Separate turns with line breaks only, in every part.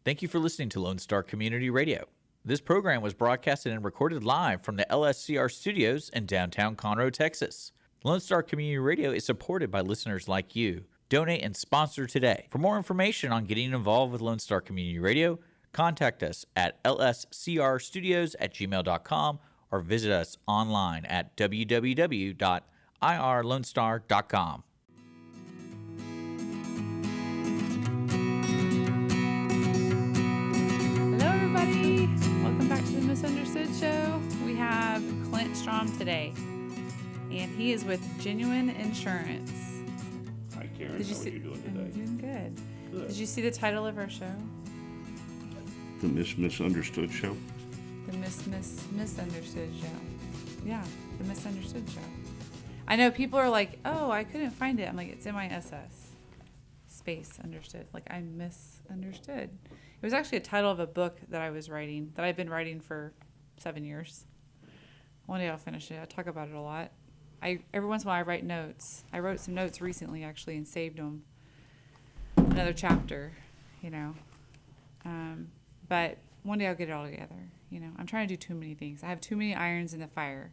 Thank you for listening to Lone Star Community Radio. This program was broadcasted and recorded live from the LSCR studios in downtown Conroe, Texas. Lone Star Community Radio is supported by listeners like you. Donate and sponsor today. For more information on getting involved with Lone Star Community Radio, contact us at lscrstudios@gmail.com or visit us online at www.irlonestar.com.
Hello, everybody. Welcome back to the Misunderstood Show. We have Clint Strahm today, and he is with Genuine Insurance.
Hi, Karen. How are you doing today?
I'm doing good. Did you see the title of our show?
The Misunderstood Show?
The Misunderstood Show. Yeah, the Misunderstood Show. I know people are like, oh, I couldn't find it. I'm like, it's MISS. Space understood. Like, I misunderstood. It was actually a title of a book that I was writing, that I've been writing for 7 years. One day I'll finish it. I talk about it a lot. Every once in a while I write notes. I wrote some notes recently, actually, and saved them. Another chapter, you know. But one day I'll get it all together. You know, I'm trying to do too many things. I have too many irons in the fire.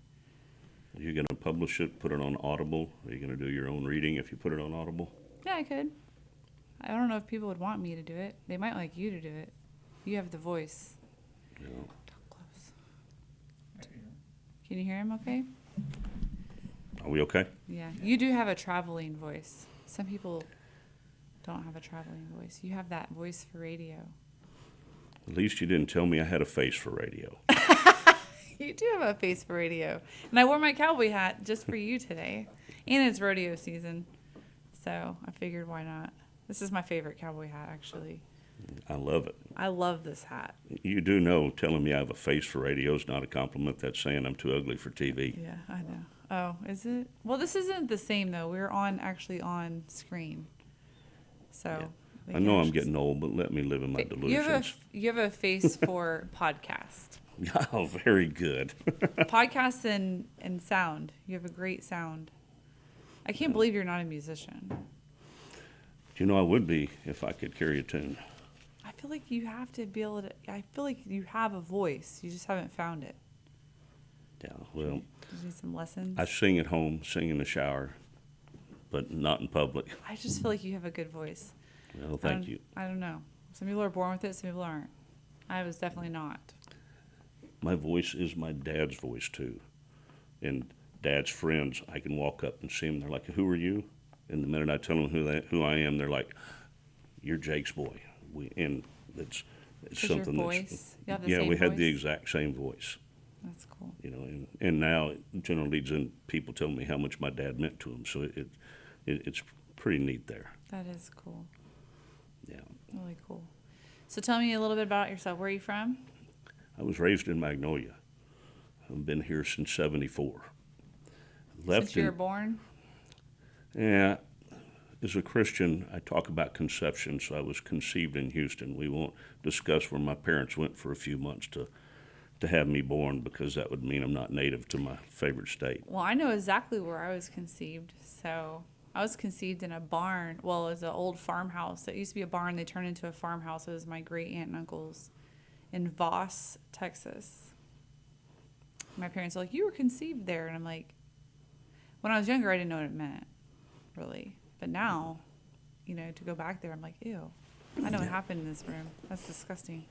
Are you going to publish it, put it on Audible? Are you going to do your own reading if you put it on Audible?
Yeah, I could. I don't know if people would want me to do it. They might like you to do it. You have the voice.
Yeah.
Talk close. Can you hear him okay?
Are we okay?
Yeah. You do have a traveling voice. Some people don't have a traveling voice. You have that voice for radio.
At least you didn't tell me I had a face for radio.
You do have a face for radio. And I wore my cowboy hat just for you today. And it's rodeo season. So I figured, why not? This is my favorite cowboy hat, actually.
I love it.
I love this hat.
You do know telling me I have a face for radio is not a compliment. That's saying I'm too ugly for TV.
Yeah, I know. Oh, is it? Well, this isn't the same, though. We're actually on screen. So
I know I'm getting old, but let me live in my delusions.
You have a face for podcast.
Oh, very good.
Podcasts and sound. You have a great sound. I can't believe you're not a musician.
You know, I would be if I could carry a tune.
I feel like you have to be able to. I feel like you have a voice. You just haven't found it.
Yeah, well,
You need some lessons.
I sing at home, sing in the shower, but not in public.
I just feel like you have a good voice.
Well, thank you.
I don't know. Some people are born with it. Some people aren't. I was definitely not.
My voice is my dad's voice, too. And dad's friends, I can walk up and see them. They're like, who are you? And the minute I tell them who I am, they're like, you're Jake's boy. And it's something
your voice? You have the
yeah,
same
we had
voice?
the exact same voice.
That's cool.
You know, and now it generally leads in people telling me how much my dad meant to them. So it's pretty neat there.
That is cool.
Yeah.
Really cool. So tell me a little bit about yourself. Where are you from?
I was raised in Magnolia. I've been here since '74.
Since you were born?
Yeah. As a Christian, I talk about conception, so I was conceived in Houston. We won't discuss where my parents went for a few months to have me born, because that would mean I'm not native to my favorite state.
Well, I know exactly where I was conceived. So I was conceived in a barn. Well, it was an old farmhouse. It used to be a barn. They turned into a farmhouse. It was my great aunt and uncle's in Voss, Texas. My parents are like, you were conceived there. And I'm like, when I was younger, I didn't know what it meant, really. But now, you know, to go back there, I'm like, ew. I know what happened in this room. That's disgusting.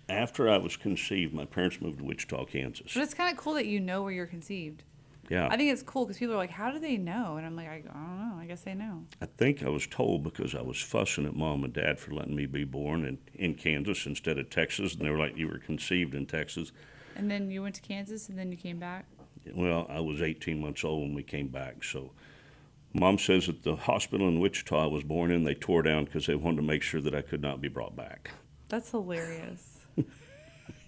After I was conceived, my parents moved to Wichita, Kansas.
But it's kind of cool that you know where you're conceived.
Yeah.
I think it's cool because people are like, how do they know? And I'm like, I don't know. I guess they know.
I think I was told because I was fussing at Mom and Dad for letting me be born in Kansas instead of Texas. And they were like, you were conceived in Texas.
And then you went to Kansas and then you came back?
Well, I was 18 months old when we came back. So Mom says that the hospital in Wichita I was born in, they tore down because they wanted to make sure that I could not be brought back.
That's hilarious.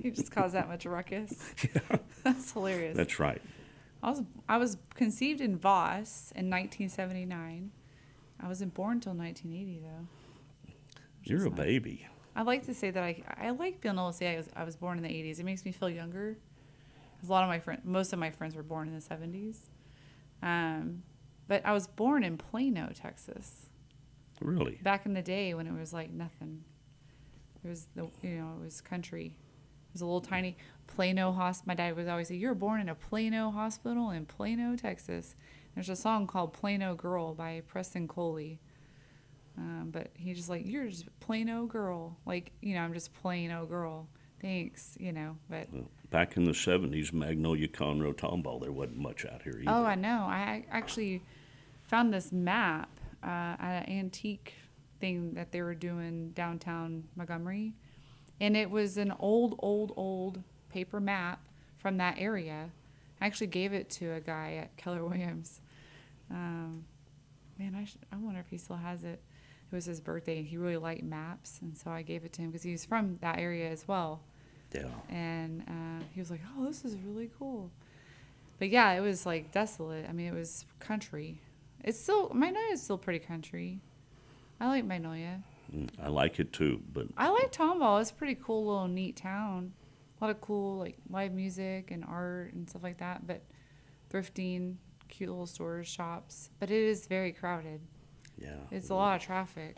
You just caused that much ruckus.
Yeah.
That's hilarious.
That's right.
I was conceived in Voss in 1979. I wasn't born until 1980, though.
You're a baby.
I like to say that I like being able to say I was born in the 80s. It makes me feel younger. Because most of my friends were born in the 70s. But I was born in Plano, Texas.
Really?
Back in the day when it was like nothing. It was it was country. It was a little tiny Plano hospital. My dad would always say, "You're born in a Plano hospital in Plano, Texas." There's a song called "Plano Girl" by Preston Coley. But he's just like, "You're just Plano girl." Like, I'm just Plano girl. Thanks, but.
Well, back in the 70s, Magnolia, Conroe, Tomball, there wasn't much out here either.
Oh, I know. I actually found this map at an antique thing that they were doing downtown Montgomery. And it was an old paper map from that area. I actually gave it to a guy at Keller Williams. Man, I wonder if he still has it. It was his birthday, and he really liked maps, and so I gave it to him because he was from that area as well.
Yeah.
And he was like, "Oh, this is really cool." But yeah, it was like desolate. I mean, it was country. Magnolia is still pretty country. I like Magnolia.
I like it too, but
I like Tomball. It's a pretty cool little neat town. A lot of cool like live music and art and stuff like that. But thrifting, cute little stores, shops. But it is very crowded.
yeah.
It's a lot of traffic.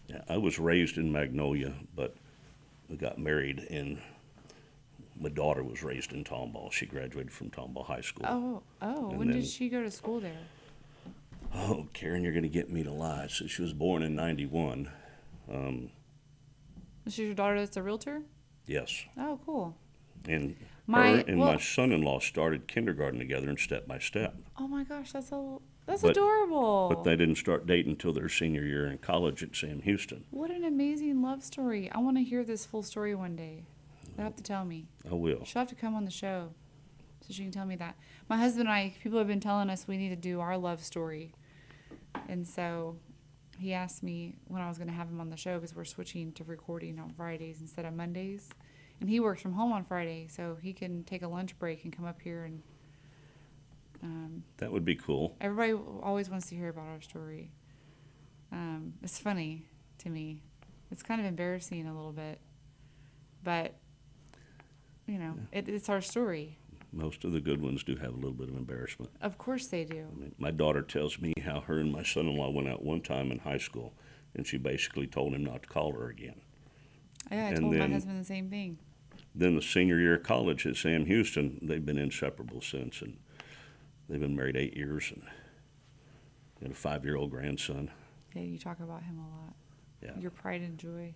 Yeah, I was raised in Magnolia, but we got married my daughter was raised in Tomball. She graduated from Tomball High School.
Oh.
And
When
then-
did she go to school there?
Oh, Karen, you're going to get me to lie. So she was born in 91.
Is she your daughter that's a realtor?
Yes.
Oh, cool.
And
My-
her and
well-
my son-in-law started kindergarten together and step by step.
Oh my gosh, that's
But-
adorable.
But they didn't start dating until their senior year in college at Sam Houston.
What an amazing love story. I want to hear this full story one day. You'll have to tell me.
I will.
She'll have to come on the show so she can tell me that. My husband and people have been telling us we need to do our love story. And so he asked me when I was going to have him on the show because we're switching to recording on Fridays instead of Mondays. And he works from home on Friday, so he can take a lunch break and come up here. And
That would be cool.
everybody always wants to hear about our story. It's funny to me. It's kind of embarrassing a little bit. But, it's our story.
Most of the good ones do have a little bit of embarrassment.
Of course they do.
I mean, my daughter tells me how her and my son-in-law went out one time in high school, and she basically told him not to call her again.
Yeah, I
And
told my
then-
husband the same thing.
Then the senior year of college at Sam Houston, they've been inseparable since, and they've been married 8 years and got a 5-year-old grandson.
Yeah, you talk about him a lot.
Yeah.
Your pride and joy.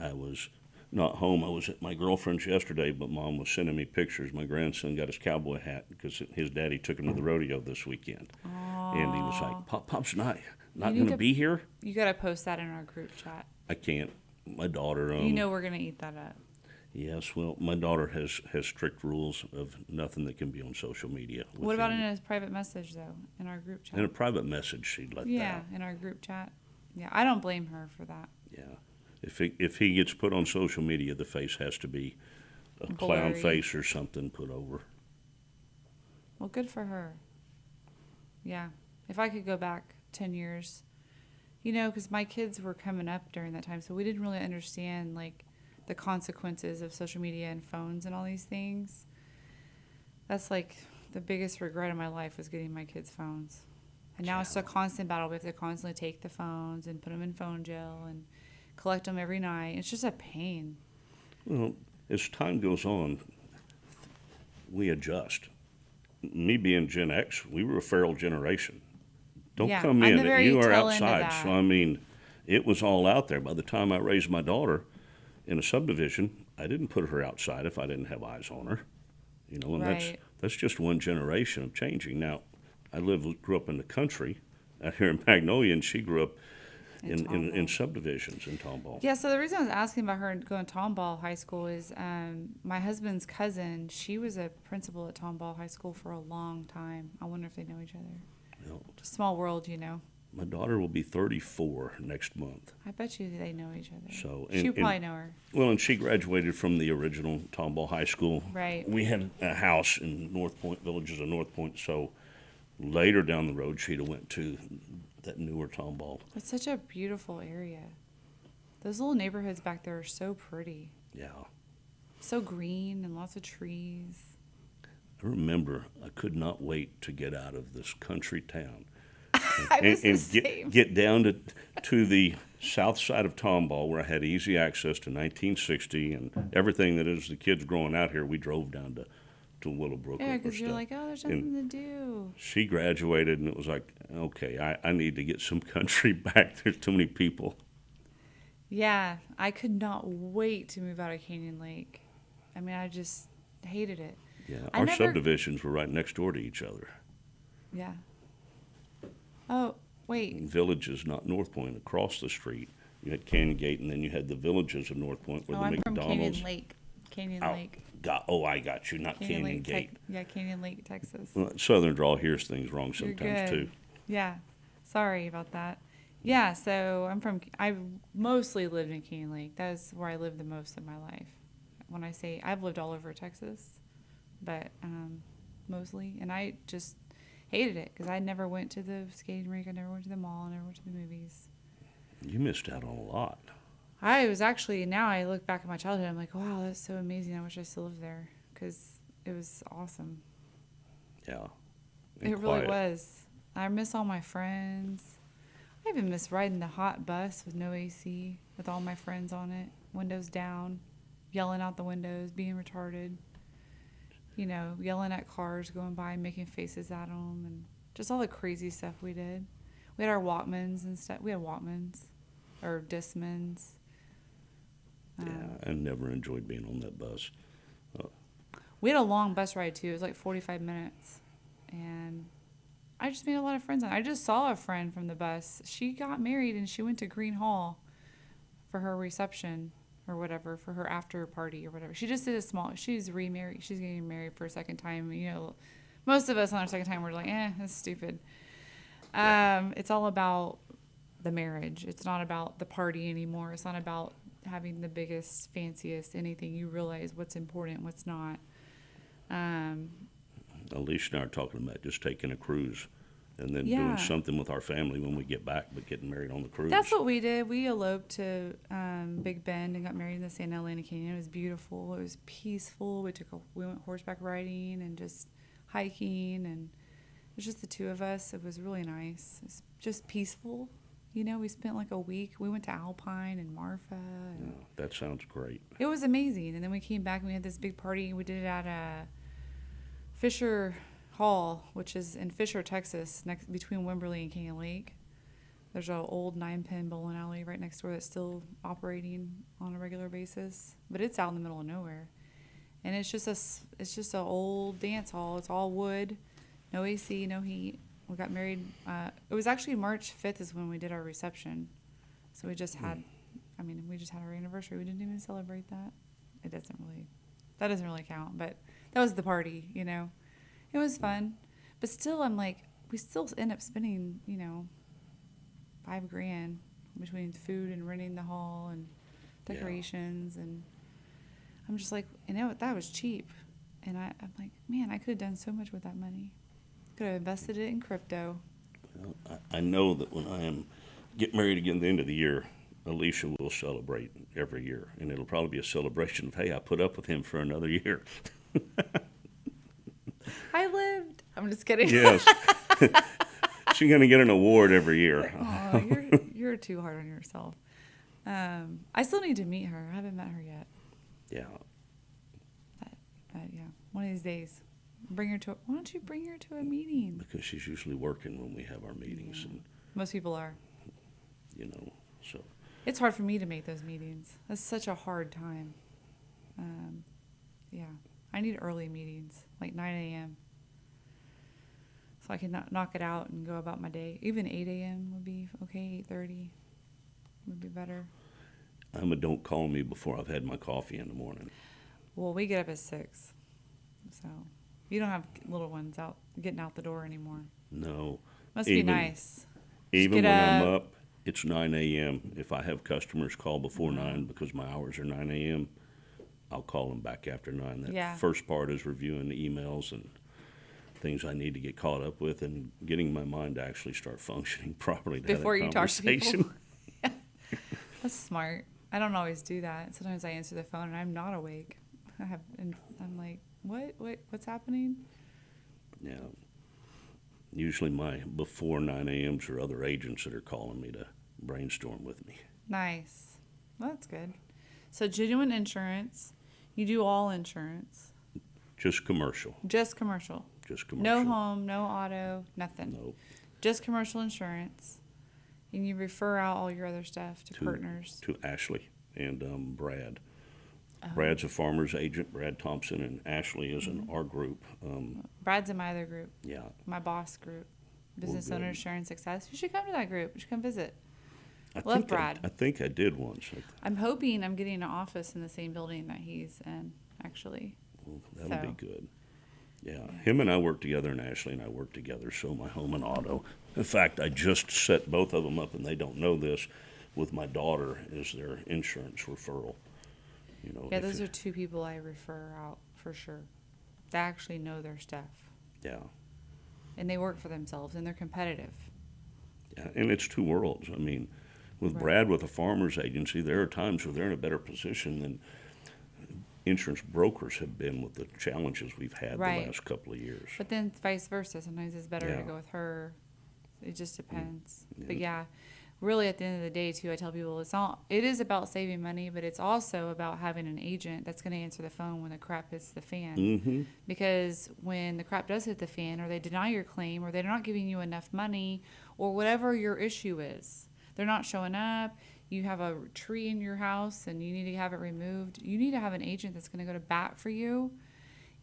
I was not home. I was at my girlfriend's yesterday, but Mom was sending me pictures. My grandson got his cowboy hat because his daddy took him to the rodeo this weekend. And he was like, Pop's not
You
going
need
to be here?
You got to post that in our group chat.
I can't. My daughter...
We're going to eat that up.
Yes, well, my daughter has strict rules of nothing that can be on social media. with
What about
him.
in a private message, though, in our group chat?
In a private message, she'd let
Yeah,
that.
in our group chat. Yeah, I don't blame her for that.
Yeah. If he gets put on social media, the face has to be a clown
Blurry.
face or something put over.
Well, good for her. Yeah. If I could go back 10 years, because my kids were coming up during that time, so we didn't really understand, like, the consequences of social media and phones and all these things. That's, like, the biggest regret of my life was getting my kids phones. And now it's a constant battle. We have to constantly take the phones and put them in phone jail and collect them every night. It's just a pain.
Well, as time goes on, we adjust. Me being Gen X, we were a feral generation. Don't
Yeah,
come
I'm
in.
the very
You are
tail end of
outside.
that.
So, I mean, it was all out there. By the time I raised my daughter in a subdivision, I didn't put her outside if I didn't have eyes on her. And
Right.
that's just one generation of changing. Now, I grew up in the country out here in Magnolia, and she grew up in
Tomball.
subdivisions in Tomball.
Yeah, so the reason I was asking about her going to Tomball High School is my husband's cousin, she was a principal at Tomball High School for a long time. I wonder if they know each other. Just small world,
My daughter will be 34 next month.
I bet you they know each other.
So,
She'll probably know her.
Well, and she graduated from the original Tomball High School.
Right.
We had a house in North Point, Villages of North Point, so later down the road, she'd have went to that newer Tomball.
It's such a beautiful area. Those little neighborhoods back there are so pretty.
Yeah.
So green and lots of trees.
I remember I could not wait to get out of this country town
I was the
and
same.
get down to the south side of Tomball, where I had easy access to 1960 and everything that is the kids growing out here. We drove down to Willowbrook.
Yeah,
or
because you're
stuff.
like, oh, there's
And
nothing to do.
she graduated, and it was like, okay, I need to get some country back. There's too many people.
Yeah, I could not wait to move out of Canyon Lake. I mean, I just hated it.
Yeah,
I
our
never-
subdivisions were right next door to each other.
Yeah. Oh, wait.
Villages, not North Point, across the street. You had Canyon Gate, and then you had the villages of North Point, where
Oh,
the
I'm from
McDonald's.
Canyon Lake. Canyon
Oh,
Lake.
I got you, not Canyon
Lake,
Gate.
yeah, Canyon Lake, Texas.
Well, Southern draw hears things wrong
You're
sometimes
good.
too.
Yeah. Sorry about that. Yeah, so I mostly lived in Canyon Lake. That's where I lived the most of my life. When I say I've lived all over Texas, but mostly, and I just hated it because I never went to the skating rink, I never went to the mall, I never went to the movies.
You missed out on a lot.
I was actually, now I look back at my childhood, I'm like, wow, that's so amazing. I wish I still lived there because it was awesome.
Yeah. And
It really
quiet.
was. I miss all my friends. I even miss riding the hot bus with no AC, with all my friends on it, windows down, yelling out the windows, being retarded. You know, yelling at cars going by, making faces at them, and just all the crazy stuff we did. We had our Walkmans and stuff. We had Walkmans or Discmans.
Yeah, I never enjoyed being on that bus.
We had a long bus ride too. It was like 45 minutes, and I just made a lot of friends. I just saw a friend from the bus. She got married and she went to Green Hall for her reception or whatever, for her after party or whatever. She just did a small. She's remarried. She's getting married for a second time. You know, most of us on our second time we're like, that's stupid. It's all about the marriage. It's not about the party anymore. It's not about having the biggest, fanciest anything. You realize what's important, what's not.
Alicia and I are talking about just taking a cruise and then
Yeah.
doing something with our family when we get back, but getting married on the cruise.
That's what we did. We eloped to Big Bend and got married in the San Elena Canyon. It was beautiful. It was peaceful. We went horseback riding and just hiking, and it was just the two of us. It was really nice. It's just peaceful. You know, we spent like a week. We went to Alpine and Marfa. And
Yeah, that sounds great.
it was amazing. And then we came back and we had this big party. We did it at Fisher Hall, which is in Fisher, Texas, next between Wimberley and Canyon Lake. There's an old 9-pin bowling alley right next door that's still operating on a regular basis, but it's out in the middle of nowhere. And it's just an old dance hall. It's all wood, no AC, no heat. We got married. It was actually March 5th is when we did our reception. So we just had, we just had our anniversary. We didn't even celebrate that. That doesn't really count, but that was the party, you know. It was fun. But still, I'm like, we still end up spending, $5,000 between food and renting the hall and decorations. Yeah. And I'm just like, that was cheap. And I'm like, man, I could have done so much with that money. Could have invested it in crypto.
Well, I know that when I am get married again at the end of the year, Alicia will celebrate every year, and it'll probably be a celebration of, hey, I put up with him for another year.
I lived. I'm just kidding.
Yes. She's going to get an award every year.
Oh, you're too hard on yourself. I still need to meet her. I haven't met her yet.
Yeah.
But yeah, one of these days. Why don't you bring her to a meeting?
Because she's usually working when we have our meetings,
Yeah.
and
Most people are.
So.
It's hard for me to make those meetings. That's such a hard time. Yeah, I need early meetings, like 9 a.m. So I can knock it out and go about my day. Even 8 a.m. would be okay. 8:30 would be better.
I'm a don't call me before I've had my coffee in the morning.
Well, we get up at 6, so you don't have little ones out getting out the door anymore.
No.
Must be nice.
Even
get
when I'm
up.
up, it's 9 a.m. If I have customers call before 9 because my hours are 9 a.m., I'll call them back after 9. That first part is reviewing the emails and things I need to get caught up with and getting my mind to actually start functioning properly to
Before
have
you
that
talk to people.
conversation.
That's smart. I don't always do that. Sometimes I answer the phone and I'm not awake. I'm like, what's happening?
Yeah. Usually my before 9 a.m.s are other agents that are calling me to brainstorm with me.
Nice. Well, that's good. So genuine insurance. You do all insurance.
Just commercial.
Just commercial.
Just commercial.
No home, no auto, nothing.
No.
Just commercial insurance. And you refer out all your other stuff to partners.
To Ashley and Brad. Brad's a farmer's agent, Brad Thompson, and Ashley is in our group.
Brad's in my other group,
Yeah.
my boss group, Business
good.
Owners Sharing Success. You should come to that group. You should come visit.
I
Love
think
Brad.
I think I did once.
I'm hoping I'm getting an office in the same building that he's in, actually.
Well, that'll
So.
be good. Yeah. Him and I work together, and Ashley and I work together, so my home and auto. In fact, I just set both of them up, and they don't know this, with my daughter as their insurance referral. You know,
Yeah,
if
those
it-
are two people I refer out for sure. They actually know their stuff.
Yeah.
And they work for themselves, and they're competitive.
Yeah, and it's two worlds. I mean, with
Right.
Brad with a farmer's agency, there are times where they're in a better position than insurance brokers have been with the challenges we've had
Right.
the last couple of years.
But then vice versa. Sometimes it's better
Yeah.
to go with her. It just depends.
Yeah.
But yeah, really at the end of the day too, I tell people it is about saving money, but it's also about having an agent that's going to answer the phone when the crap hits the fan.
Mm-hmm.
Because when the crap does hit the fan, or they deny your claim, or they're not giving you enough money, or whatever your issue is, they're not showing up, you have a tree in your house and you need to have it removed, you need to have an agent that's going to go to bat for you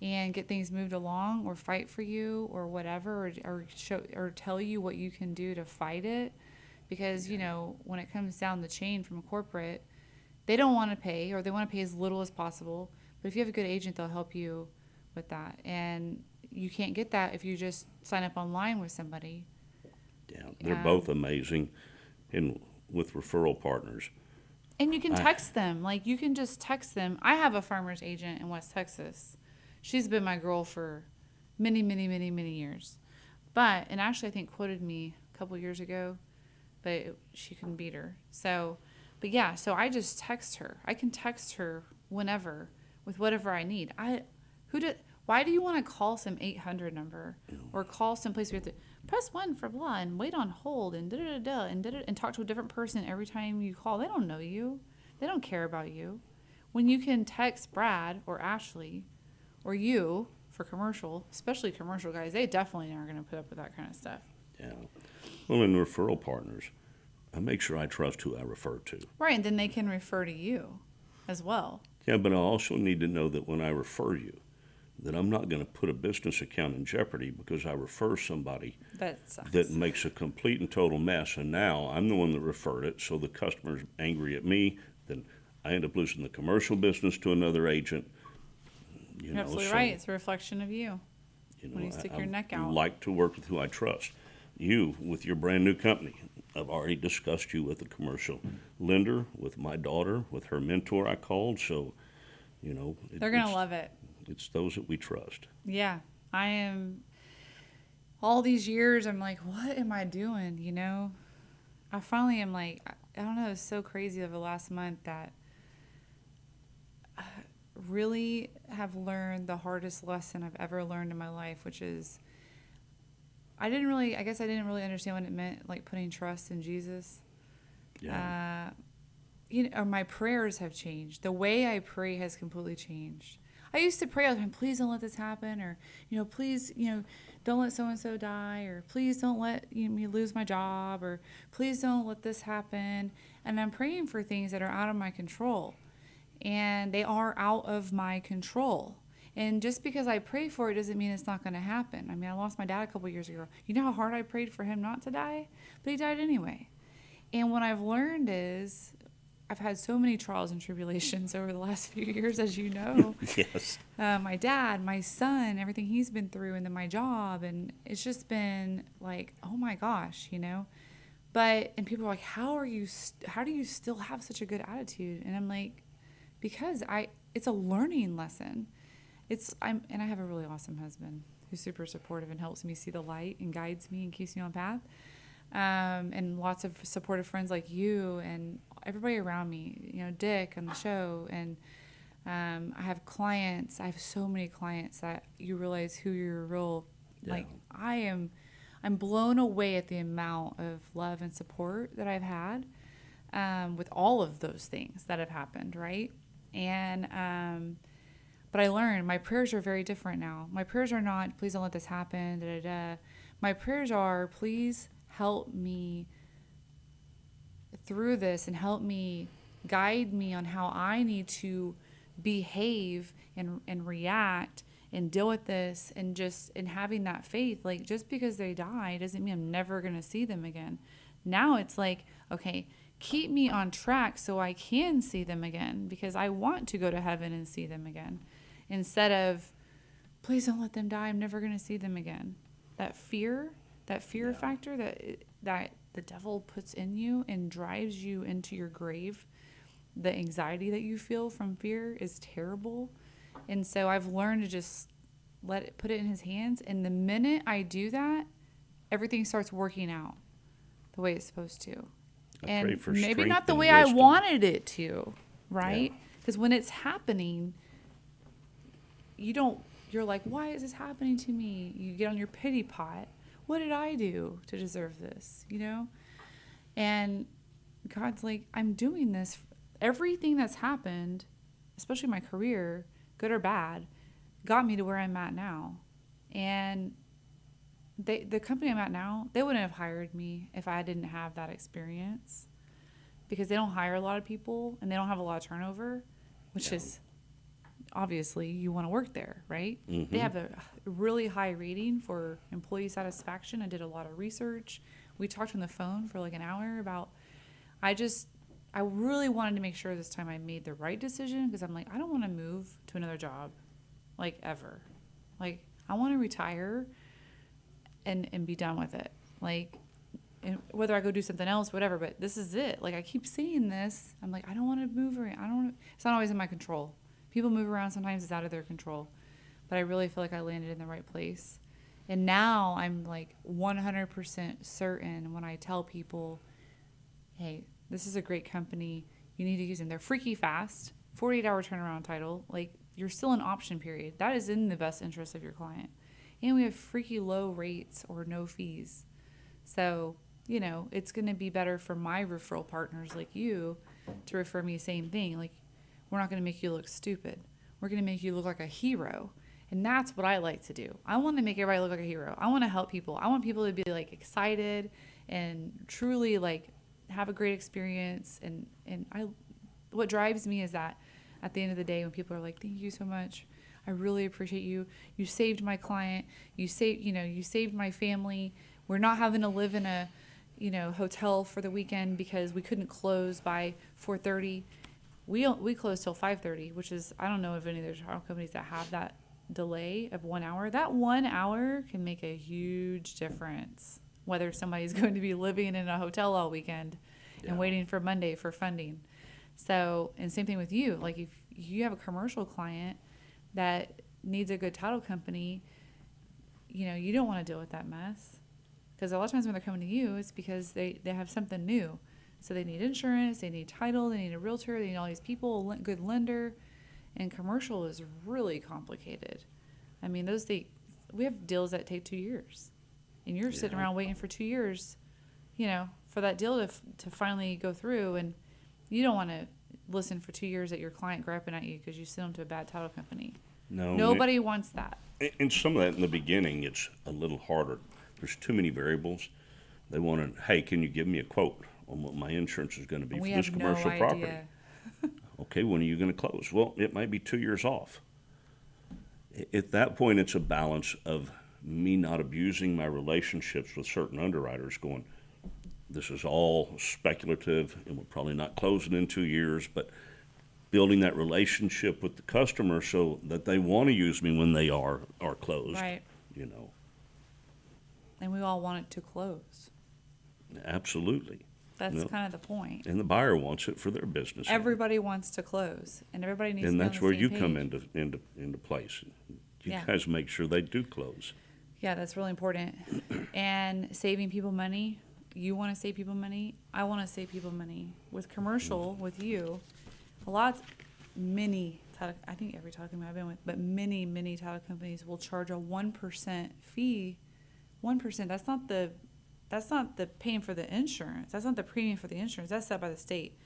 and get things moved along, or fight for you, or whatever, or show or tell you what you can do to fight it. Because you know, when it comes down the chain from corporate, they don't want to pay, or they want to pay as little as possible. But if you have a good agent, they'll help you with that. And you can't get that if you just sign up online with somebody.
Yeah, they're both amazing, and with referral partners.
And you can text them. Like, you can just text them. I have a farmer's agent in West Texas. She's been my girl for many, many, many, many years. And actually, I think quoted me a couple years ago, but she couldn't beat her. So I just text her. I can text her whenever with whatever I need. Why do you want to call some 800 number or call some place where you have to press 1 for blah and wait on hold and and talk to a different person every time you call? They don't know you. They don't care about you. When you can text Brad or Ashley or you for commercial, especially commercial guys, they definitely aren't going to put up with that kind of stuff.
Yeah. Well, in referral partners, I make sure I trust who I refer to.
Right, and then they can refer to you as well.
Yeah, but I also need to know that when I refer you, that I'm not going to put a business account in jeopardy because I refer somebody
That sucks.
that makes a complete and total mess, and now I'm the one that referred it, so the customer's angry at me, then I end up losing the commercial business to another agent.
You're absolutely right. It's a reflection of you. When you stick your neck out.
I like to work with who I trust. You, with your brand new company, I've already discussed you with a commercial lender, with my daughter, with her mentor I called, so, you know.
They're going to love it.
It's those that we trust.
Yeah, I am. All these years, I'm like, what am I doing? You know, I finally am like, I don't know. It's so crazy over the last month that I really have learned the hardest lesson I've ever learned in my life, which is I didn't really understand what it meant, like putting trust in Jesus.
Yeah.
Or my prayers have changed. The way I pray has completely changed. I used to pray all the time, please don't let this happen, or, please, don't let so-and-so die, or please don't let me lose my job, or please don't let this happen. And I'm praying for things that are out of my control, and they are out of my control. And just because I pray for it doesn't mean it's not going to happen. I mean, I lost my dad a couple years ago. You know how hard I prayed for him not to die? But he died anyway. And what I've learned is I've had so many trials and tribulations over the last few years, as you know.
Yes.
My dad, my son, everything he's been through, and then my job. And it's just been like, oh my gosh, and people are like, how do you still have such a good attitude? And I'm like, because it's a learning lesson. And I have a really awesome husband who's super supportive and helps me see the light and guides me and keeps me on path. And lots of supportive friends like you and everybody around me, Dick on the show. And I have clients. I have so many clients that you realize who you're real.
Yeah.
Like I'm I'm blown away at the amount of love and support that I've had with all of those things that have happened, right? And but I learned my prayers are very different now. My prayers are not, please don't let this happen, da, da, da. My prayers are, please help me through this and help me, guide me on how I need to behave and react and deal with this, and just in having that faith. Like, just because they die doesn't mean I'm never going to see them again. Now it's like, okay, keep me on track so I can see them again, because I want to go to heaven and see them again, instead of, please don't let them die, I'm never going to see them again. That fear factor that the devil puts in you and drives you into your grave, the anxiety that you feel from fear is terrible. And so I've learned to just put it in his hands. And the minute I do that, everything starts working out the way it's supposed to. And maybe not the way I wanted it to, right? Because when it's happening, you're like, why is this happening to me? You get on your pity pot. What did I do to deserve this? You know? And God's like, I'm doing this. Everything that's happened, especially my career, good or bad, got me to where I'm at now. And the company I'm at now, they wouldn't have hired me if I didn't have that experience, because they don't hire a lot of people and they don't have a lot of turnover, which is obviously you want to work there, right? Mm-hmm. They have a really high rating for employee satisfaction. I did a lot of research. We talked on the phone for like an hour about, I really wanted to make sure this time I made the right decision, because I'm like, I don't want to move to another job, like, ever. Like, I want to retire and be done with it. Like, and whether I go do something else, whatever, but this is it. Like, I keep saying this. I'm like, I don't want to move around. It's not always in my control. People move around. Sometimes it's out of their control. But I really feel like I landed in the right place. And now I'm like 100% certain when I tell people, hey, this is a great company, you need to use them. They're freaky fast, 48-hour turnaround title. Like, you're still in option period. That is in the best interest of your client. And we have freaky low rates or no fees. So, you know, it's going to be better for my referral partners like you to refer me the same thing. Like, we're not going to make you look stupid. We're going to make you look like a hero. And that's what I like to do. I want to make everybody look like a hero. I want to help people. I want people to be like excited and truly like have a great experience. And what drives me is that at the end of the day, when people are like, thank you so much, I really appreciate you. You saved my client. You saved my family. We're not having to live in a, hotel for the weekend because we couldn't close by 4:30. We close till 5:30, which is, I don't know of any other travel companies that have that delay of 1 hour. That 1 hour can make a huge difference, whether somebody's going to be living in a hotel all weekend and waiting for Monday for funding. So, and same thing with you. Like, if you have a commercial client that needs a good title company, you don't want to deal with that mess. Because a lot of times when they're coming to you, it's because they have something new. So they need insurance, they need title, they need a realtor, they need all these people, a good lender. And commercial is really complicated. I mean, we have deals that take 2 years. And you're sitting around waiting for 2 years, for that deal to finally go through. And you don't want to listen for 2 years at your client griping at you because you sent them to a bad title company. No. Nobody wants that.
And some of that in the beginning, it's a little harder. There's too many variables. They want to, hey, can you give me a quote on what my insurance is going to be for this commercial property? Okay, when are you going to close? Well, it might be 2 years off. At that point, it's a balance of me not abusing my relationships with certain underwriters, going, this is all speculative, and we're probably not closing in 2 years, but building that relationship with the customer so that they want to use me when they are closed.
Right. And we all want it to close.
Absolutely.
That's kind of the point.
And the buyer wants it for their business.
Everybody wants to close, and everybody needs to be on the
And that's where you
same
come
page.
into place. You guys make sure they do close.
Yeah, that's really important. And saving people money. You want to save people money. I want to save people money. With commercial, with you, I think every title company I've been with, but many title companies will charge a 1% fee, 1%. That's not the paying for the insurance. That's not the premium for the insurance. That's set by the state.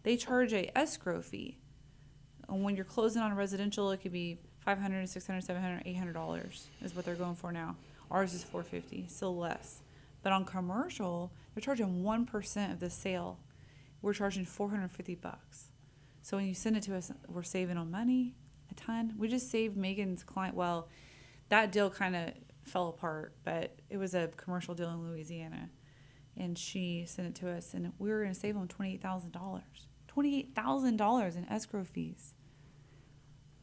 They charge a escrow fee. And when you're closing on a residential, it could be $500, $600, $700, $800 is what they're going for now. Ours is $450, still less. But on commercial, they're charging 1% of the sale. We're charging $450. So when you send it to us, we're saving on money a ton. We just saved Megan's client. Well, that deal kind of fell apart, but it was a commercial deal in Louisiana, and she sent it to us, and we were going to save them $28,000. $28,000 in escrow fees.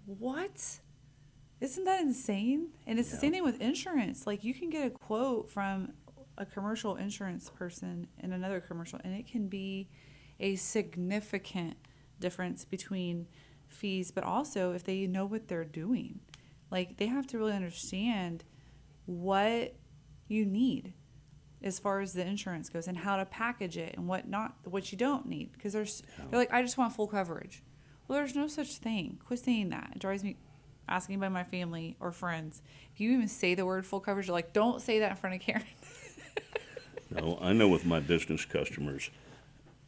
What? Isn't that insane? And it's the same thing with insurance. Like, you can get a quote from a commercial insurance person and another commercial, and it can be a significant difference between fees, but also if they know what they're doing. Like, they have to really understand what you need as far as the insurance goes and how to package it and what you don't need. Because they're like, I just want full coverage. Well, there's no such thing. Quit saying that. It drives me asking by my family or friends. If you even say the word full coverage, they're like, don't say that in front of Karen.
No, I know with my business customers,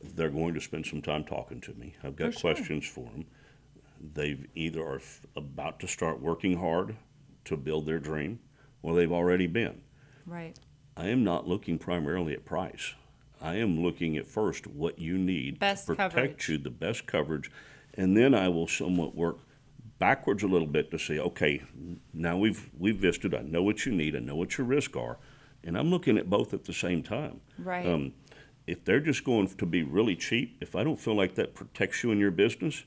they're going to spend some time talking to me. I've got questions for them. They've either are about to start working hard to build their dream, or they've already been.
Right.
I am not looking primarily at price. I am looking at first what you need
Best
to protect
coverage.
you, the best coverage, and then I will somewhat work backwards a little bit to say, okay, now we've visited. I know what you need. I know what your risks are, and I'm looking at both at the same time.
Right.
If they're just going to be really cheap, if I don't feel like that protects you in your business,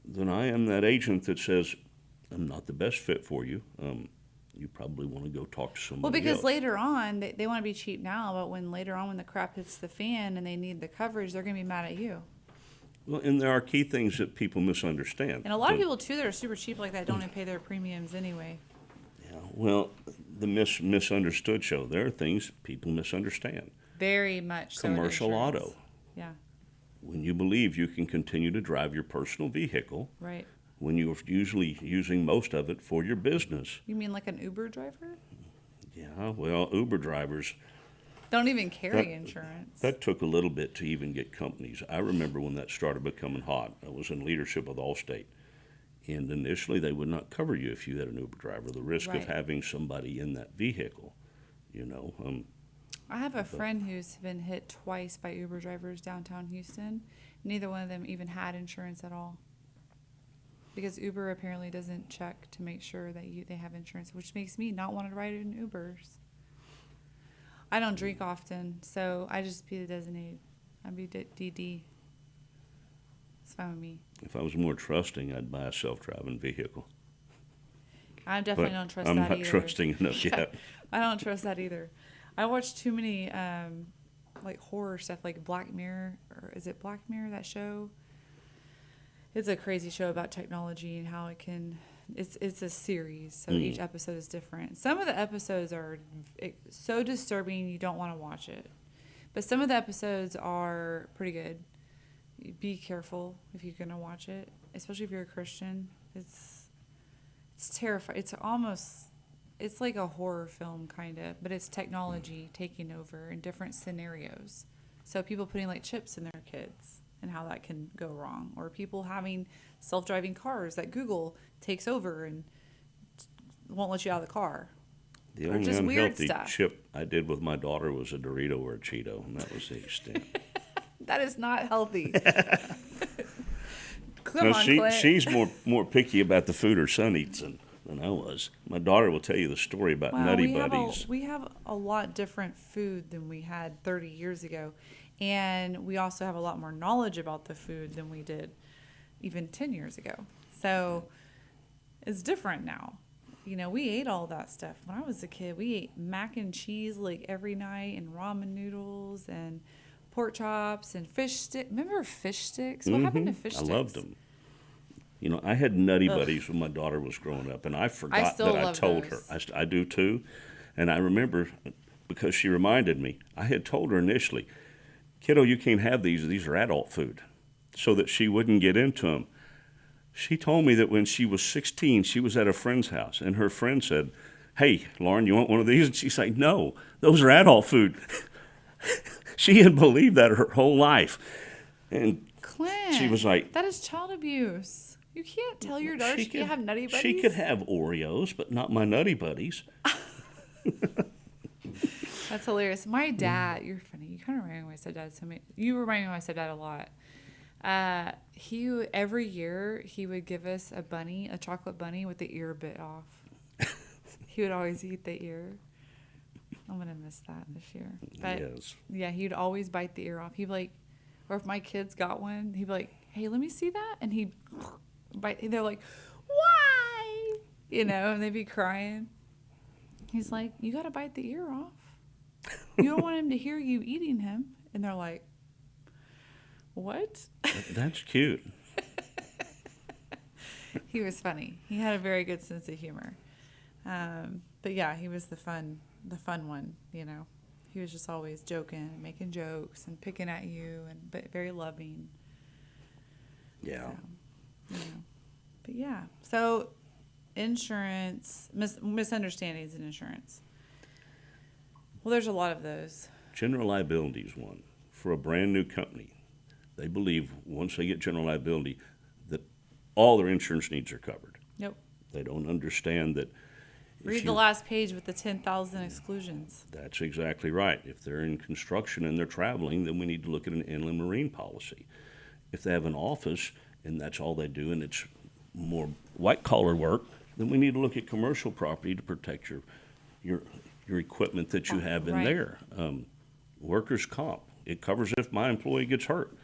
then I am that agent that says, I'm not the best fit for you. You probably want to go talk to somebody
Well, because
else.
later on, they want to be cheap now, but when later on when the crap hits the fan and they need the coverage, they're going to be mad at you.
Well, and there are key things that people misunderstand.
And a lot of people, too, that are super cheap like that don't even pay their premiums anyway.
Yeah, well, the misunderstood show, there are things people misunderstand.
Very much so. in
Commercial
insurance.
auto.
Yeah,
When you believe you can continue to drive your personal vehicle,
right.
when you're usually using most of it for your business.
You mean like an Uber driver?
Yeah, well, Uber drivers,
Don't even carry insurance.
that took a little bit to even get companies. I remember when that started becoming hot. I was in leadership with Allstate. And initially, they would not cover you if you had an Uber driver. The risk
Right.
of having somebody in that vehicle,
I have a friend who's been hit twice by Uber drivers downtown Houston. Neither one of them even had insurance at all. Because Uber apparently doesn't check to make sure that they have insurance, which makes me not want to ride in Ubers. I don't drink often, so I just be the designated. I'd be DD. It's fine with me.
if I was more trusting, I'd buy a self-driving vehicle.
I definitely
But
don't trust
I'm
that
not
either.
trusting enough yet.
I don't trust that either. I watch too many like horror stuff, like Black Mirror, or is it Black Mirror, that show? It's a crazy show about technology and how it can. It's a series, so each episode is different. Some of the episodes are so disturbing you don't want to watch it, but some of the episodes are pretty good. Be careful if you're gonna watch it, especially if you're a Christian. It's terrifying. It's like a horror film kind of, but it's technology taking over in different scenarios. So people putting like chips in their kids and how that can go wrong, or people having self-driving cars that Google takes over and won't let you out of the car.
The
Or
only
just weird
unhealthy
stuff.
chip I did with my daughter was a Dorito or a Cheeto, and that was the extent.
That is not healthy. Come
No,
on, Clint.
she's more picky about the food her son eats than I was. My daughter will tell you the story about
Wow,
Nutty
we have
Buddies.
we have a lot different food than we had 30 years ago. And we also have a lot more knowledge about the food than we did even 10 years ago. So it's different now. You know, we ate all that stuff. When I was a kid, we ate mac and cheese like every night, and ramen noodles and pork chops and fish sticks. Remember fish sticks? What happened to fish
I
sticks?
loved them. You know, I had Nutty Buddies when my daughter was growing up, and I forgot
still
that I
love
told
those.
her. I do too. And I remember, because she reminded me, I had told her initially, kiddo, you can't have these. These are adult food, so that she wouldn't get into them. She told me that when she was 16, she was at a friend's house, and her friend said, hey, Lauren, you want one of these? And she's like, no, those are adult food. She had believed that her whole life. And
Clint,
she was like,
that is child abuse. You can't tell your daughter she can't have Nutty Buddies.
she could have Oreos, but not my Nutty Buddies.
That's hilarious. My dad, you're funny. You kind of remind me of my stepdad. You remind me of my stepdad a lot. Every year he would give us a chocolate bunny with the ear bit off. He would always eat the ear. I'm gonna miss that this year. But
Yes.
yeah, he'd always bite the ear off. He'd be like, or if my kids got one, he'd be like, "Hey, let me see that," and he'd bite. And they're like, "Why?" And they'd be crying. He's like, "You gotta bite the ear off. You don't want him to hear you eating him." And they're like, "What?"
That's cute.
He was funny. He had a very good sense of humor. But yeah, he was the fun one, He was just always joking and making jokes and picking at you, but very loving.
Yeah.
So, But yeah, so insurance, misunderstandings in insurance. Well, there's a lot of those.
General liability is one. For a brand new company, they believe once they get general liability that all their insurance needs are covered.
Nope.
They don't understand that.
Read the last page with the 10,000 exclusions.
That's exactly right. If they're in construction and they're traveling, then we need to look at an inland marine policy. If they have an office and that's all they do and it's more white-collar work, then we need to look at commercial property to protect your equipment that you have in
Right.
there. Workers' comp, it covers if my employee gets hurt.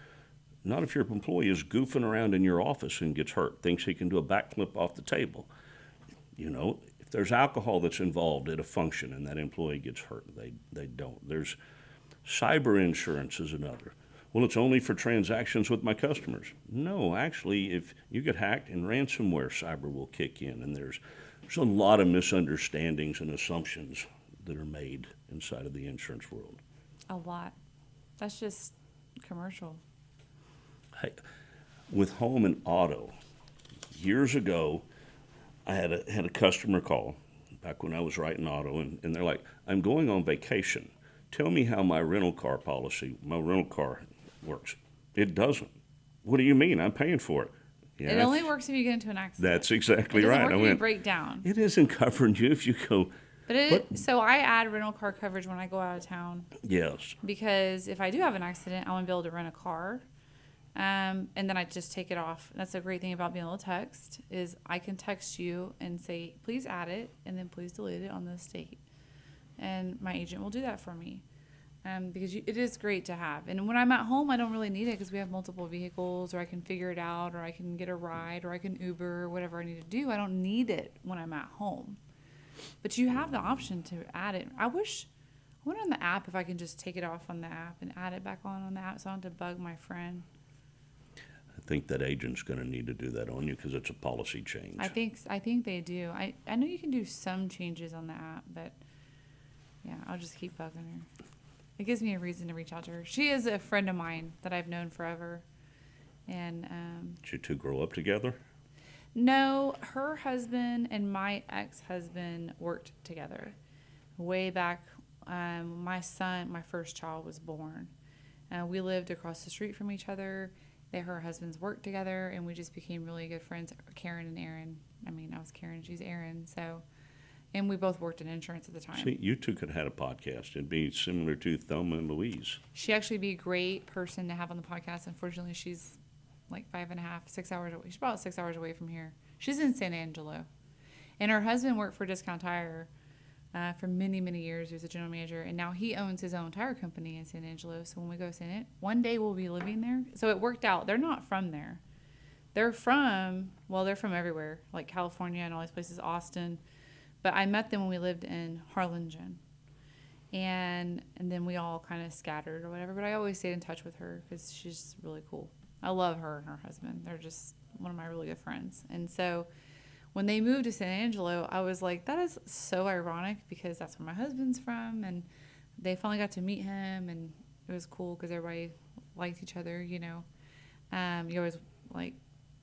Not if your employee is goofing around in your office and gets hurt, thinks he can do a backflip off the table. If there's alcohol that's involved at a function and that employee gets hurt, they don't. There's cyber insurance is another. Well, it's only for transactions with my customers. No, actually, if you get hacked and ransomware, cyber will kick in. And there's a lot of misunderstandings and assumptions that are made inside of the insurance world.
A lot. That's just commercial.
Hey, with home and auto, years ago, I had a customer call back when I was writing auto, and they're like, I'm going on vacation. Tell me how my rental car works. It doesn't. What do you mean? I'm paying for it. Yeah,
It only works if you get into an accident.
That's exactly
it doesn't
right.
Work
I
if
went,
you break down.
it isn't covering you if you go,
So I add rental car coverage when I go out of town
yes.
because if I do have an accident, I want to be able to rent a car. And then I just take it off. That's a great thing about being able to text is I can text you and say, please add it, and then please delete it on this date. And my agent will do that for me because it is great to have. And when I'm at home, I don't really need it because we have multiple vehicles, or I can figure it out, or I can get a ride, or I can Uber, or whatever I need to do. I don't need it when I'm at home. But you have the option to add it. I wonder on the app if I can just take it off on the app and add it back on the app so I don't have to bug my friend.
I think that agent's going to need to do that on you because it's a policy change.
I think they do. I know you can do some changes on the app, but yeah, I'll just keep bugging her. It gives me a reason to reach out to her. She is a friend of mine that I've known forever. And
Did you two grow up together?
no, her husband and my ex-husband worked together way back. My first child was born. We lived across the street from each other. Her husbands worked together, and we just became really good friends. Karen and Aaron. I mean, I was Karen, she's Aaron. So, and we both worked in insurance at the time.
See, you two could have had a podcast. It'd be similar to Thelma and Louise.
She'd actually be a great person to have on the podcast. Unfortunately, she's like 6 hours away. She's about 6 hours away from here. She's in San Angelo. And her husband worked for Discount Tire for many, many years. He was a general manager. And now he owns his own tire company in San Angelo. So when we go to San one day we'll be living there. So it worked out. They're not from there. They're from everywhere, like California and all these places, Austin. But I met them when we lived in Harlingen. And then we all kind of scattered or whatever. But I always stayed in touch with her because she's really cool. I love her and her husband. They're just one of my really good friends. And so when they moved to San Angelo, I was like, that is so ironic because that's where my husband's from. And they finally got to meet him, and it was cool because everybody liked each other, You always like,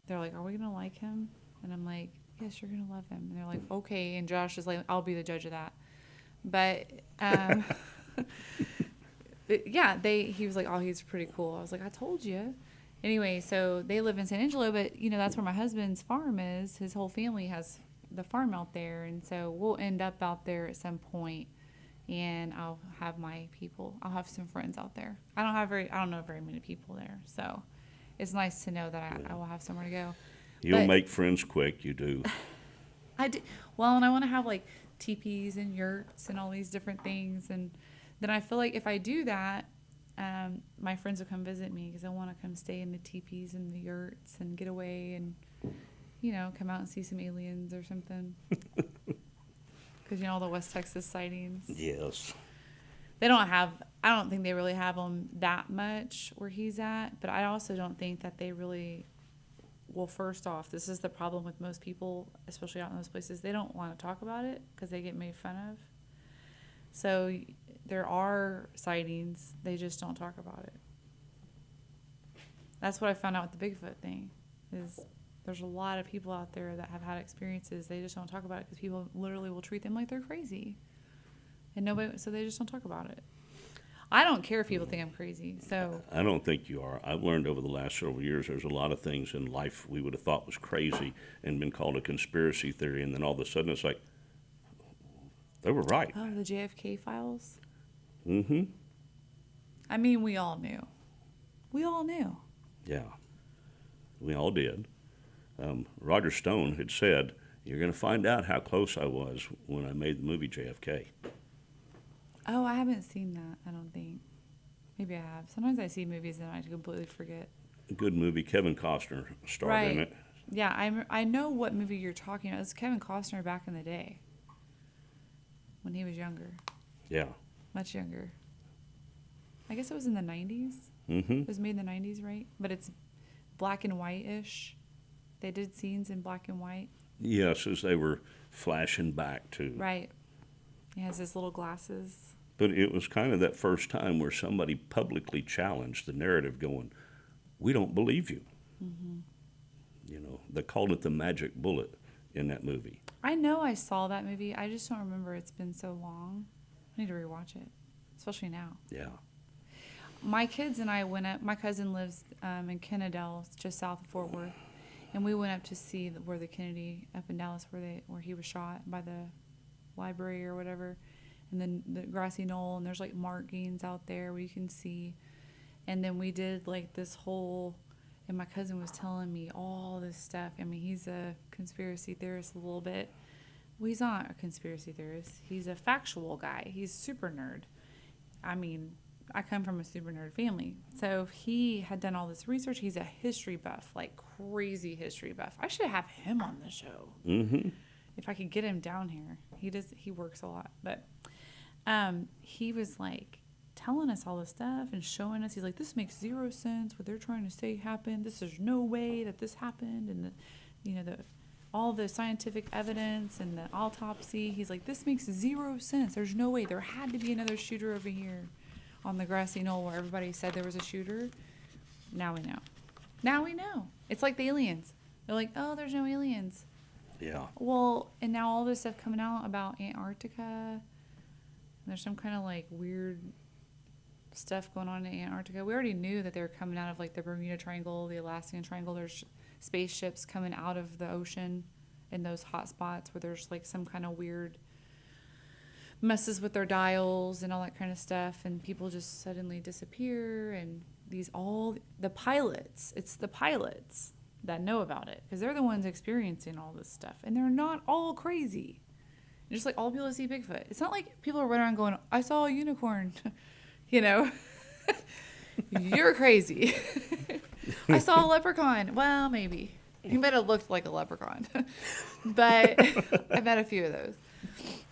they're like, are we going to like him? And I'm like, yes, you're going to love him. And they're like, okay. And Josh is like, I'll be the judge of that. But, but yeah, he was like, oh, he's pretty cool. I was like, I told you. Anyway, so they live in San Angelo, but, you know, that's where my husband's farm is. His whole family has the farm out there. And so we'll end up out there at some point, and I'll have my people. I'll have some friends out there. I don't know very many people there. So it's nice to know that I will have somewhere to go.
You'll
But
make friends quick, you do.
I do. Well, and I want to have like teepees and yurts and all these different things. And then I feel like if I do that, my friends will come visit me because they'll want to come stay in the teepees and the yurts and get away and, you know, come out and see some aliens or something. Because, you know, all the West Texas sightings.
Yes.
I don't think they really have them that much where he's at. But I also don't think that they really, well, first off, this is the problem with most people, especially out in those places. They don't want to talk about it because they get made fun of. So there are sightings. They just don't talk about it. That's what I found out with the Bigfoot thing, is there's a lot of people out there that have had experiences. They just don't talk about it because people literally will treat them like they're crazy. And so they just don't talk about it. I don't care if people think I'm crazy. So
I don't think you are. I've learned over the last several years there's a lot of things in life we would have thought was crazy and been called a conspiracy theory, and then all of a sudden it's like, they were right.
Oh, the JFK files?
Mm-hmm.
I mean, we all knew. We all knew.
Yeah. We all did. Roger Stone had said, you're going to find out how close I was when I made the movie JFK.
Oh, I haven't seen that, I don't think. Maybe I have. Sometimes I see movies and I completely forget.
A good movie. Kevin Costner starred in it.
Yeah, I know what movie you're talking about. It's Kevin Costner back in the day when he was younger.
Yeah.
Much younger. I guess it was in the 90s.
Mm-hmm.
It was made in the 90s, right? But it's black and white-ish. They did scenes in black and white.
Yes, as they were flashing back, too.
Right. He has his little glasses.
But it was kind of that first time where somebody publicly challenged the narrative going, we don't believe you.
Mm-hmm.
You know, they called it the magic bullet in that movie.
I know I saw that movie. I just don't remember. It's been so long. I need to rewatch it, especially now.
Yeah.
My kids and I went up. My cousin lives in Kennedale, just south of Fort Worth, and we went up to see where the Kennedy up in Dallas, where he was shot by the library or whatever, and then the grassy knoll, and there's like markings out there where you can see. And then we did like this whole, and my cousin was telling me all this stuff. I mean, he's a conspiracy theorist a little bit. Well, he's not a conspiracy theorist. He's a factual guy. He's super nerd. I mean, I come from a super nerd family. So he had done all this research. He's a history buff, like crazy history buff. I should have him on the show.
Mm-hmm.
If I could get him down here. He works a lot. But he was like telling us all this stuff and showing us. He's like, this makes zero sense what they're trying to say happened. There's no way that this happened. And all the scientific evidence and the autopsy. He's like, this makes zero sense. There's no way. There had to be another shooter over here on the grassy knoll where everybody said there was a shooter. Now we know. Now we know. It's like the aliens. They're like, oh, there's no aliens.
Yeah.
Well, and now all this stuff coming out about Antarctica. There's some kind of like weird stuff going on in Antarctica. We already knew that they were coming out of like the Bermuda Triangle, the Alaskan Triangle. There's spaceships coming out of the ocean in those hot spots where there's like some kind of weird messes with their dials and all that kind of stuff, and people just suddenly disappear. And the pilots, it's the pilots that know about it because they're the ones experiencing all this stuff, and they're not all crazy. Just like all people that see Bigfoot, it's not like people are running around going, I saw a unicorn. You're crazy. I saw a leprechaun. Well, maybe. He might have looked like a leprechaun. But I've had a few of those.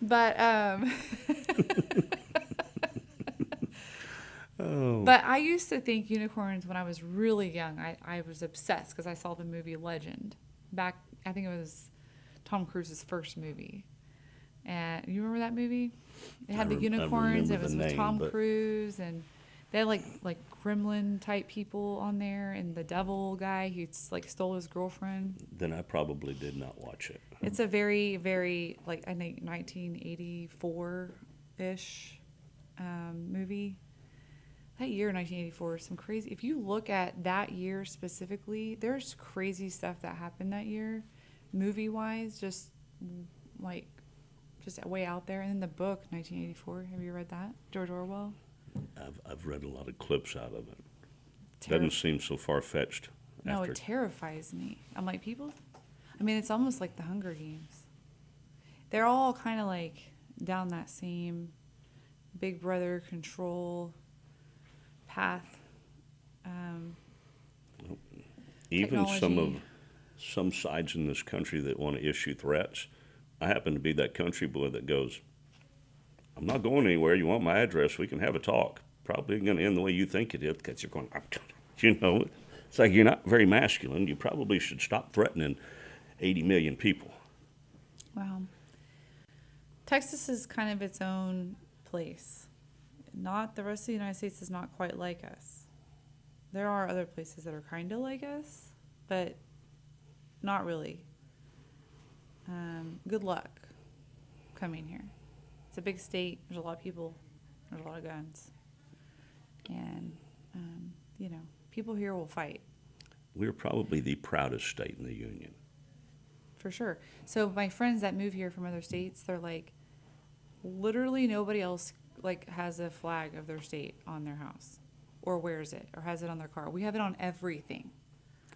But but I used to think unicorns when I was really young. I was obsessed because I saw the movie Legend back. I think it was Tom Cruise's first movie. And you remember that movie? It had the unicorns. It was with Tom Cruise, and they had like gremlin type people on there, and the devil guy who like stole his girlfriend.
Then I probably did not watch it.
It's a very, very, like, I think 1984-ish movie. That year, 1984, some crazy. If you look at that year specifically, there's crazy stuff that happened that year, movie-wise, just way out there. And then the book, 1984, have you read that? George Orwell?
I've read a lot of clips out of it. Doesn't seem so far-fetched.
No, it terrifies me. I'm like, people, I mean, it's almost like the Hunger Games. They're all kind of like down that same Big Brother control path.
Even
technology.
some sides in this country that want to issue threats. I happen to be that country boy that goes, I'm not going anywhere. You want my address? We can have a talk. Probably going to end the way you think it is, because you're going, it's like you're not very masculine. You probably should stop threatening 80 million people.
Wow. Texas is kind of its own place. Not the rest of the United States is not quite like us. There are other places that are kind of like us, but not really. Good luck coming here. It's a big state. There's a lot of people. There's a lot of guns. And, people here will fight.
We're probably the proudest state in the union.
For sure. So my friends that move here from other states, they're like, literally nobody else has a flag of their state on their house or wears it or has it on their car. We have it on everything.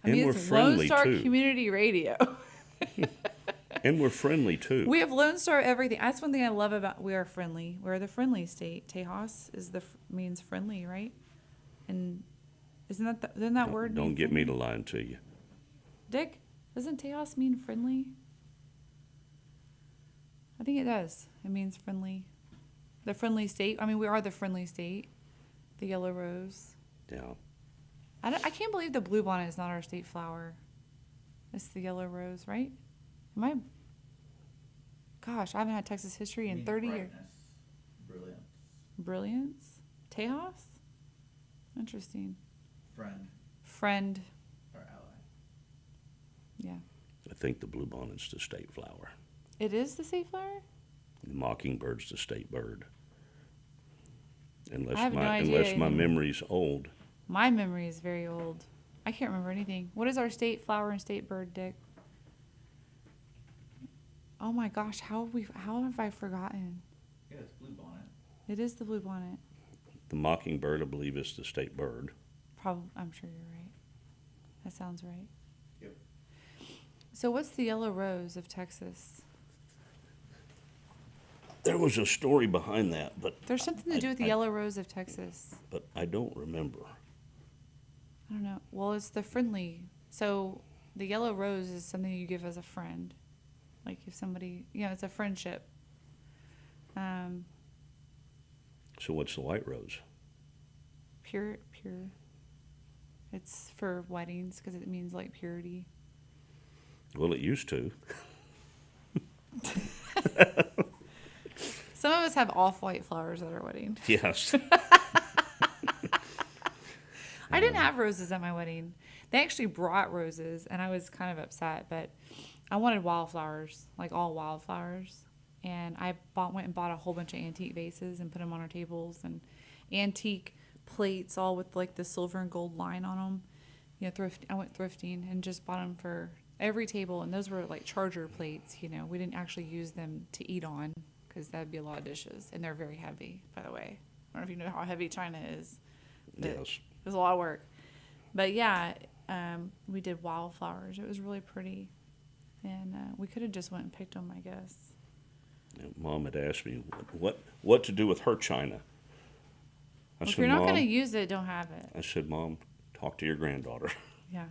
And we're
it's
friendly,
Lone Star
too.
Community Radio.
And we're friendly, too.
We have Lone Star everything. That's one thing I love about we are friendly. We're the friendly state. Tejas means friendly, right? And isn't that word?
Don't
mean
get
friendly?
me to lying to you.
Dick, doesn't Tejas mean friendly? I think it does. It means friendly. The friendly state. I mean, we are the friendly state. The yellow rose.
Yeah.
I can't believe the bluebonnet is not our state flower. It's the yellow rose, right? Gosh, I haven't had Texas history in 30 years.
Brilliance.
Brilliance? Tejas? Interesting.
Friend.
Friend.
Or ally.
Yeah.
I think the bluebonnet's the state flower.
It is the state flower?
The mockingbird's the state bird.
I have no idea.
Unless my memory's old.
My memory is very old. I can't remember anything. What is our state flower and state bird, Dick? Oh my gosh, how have I forgotten?
Yeah, it's bluebonnet.
It is the bluebonnet.
The mockingbird, I believe, is the state bird.
I'm sure you're right. That sounds right.
Yep.
So what's the yellow rose of Texas?
There was a story behind that, but
There's something to do with the yellow rose of Texas.
but I don't remember.
I don't know. Well, it's the friendly. So the yellow rose is something you give as a friend. Like if somebody, it's a friendship.
So what's the white rose?
Pure. It's for weddings because it means like purity.
Well, it used to.
Some of us have off-white flowers at our wedding.
Yes.
I didn't have roses at my wedding. They actually brought roses, and I was kind of upset, but I wanted wildflowers, like all wildflowers. And I went and bought a whole bunch of antique vases and put them on our tables, and antique plates, all with like the silver and gold line on them. I went thrifting and just bought them for every table, and those were like charger plates. We didn't actually use them to eat on because that'd be a lot of dishes, and they're very heavy, by the way. I don't know if you know how heavy China is.
Yes.
It was a lot of work. But yeah, we did wildflowers. It was really pretty. And we could have just went and picked them, I guess.
Mom had asked me what to do with her china.
If you're not going to use it, don't have it.
I said, Mom, talk to your granddaughter.
Yeah.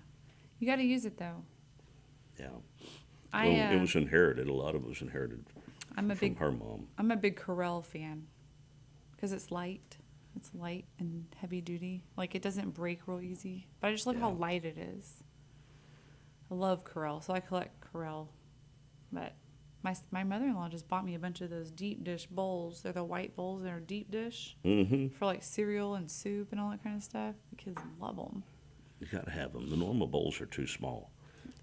You got to use it, though.
Yeah.
It
was inherited. A lot of it was inherited from her mom.
I'm a big Corel fan because it's light. It's light and heavy duty. Like, it doesn't break real easy. But I just love how light it is. I love Corel, so I collect Corel. But My mother-in-law just bought me a bunch of those deep dish bowls. They're the white bowls that are deep dish for like cereal and soup and all that kind of stuff. The kids love them.
You got to have them. The normal bowls are too small.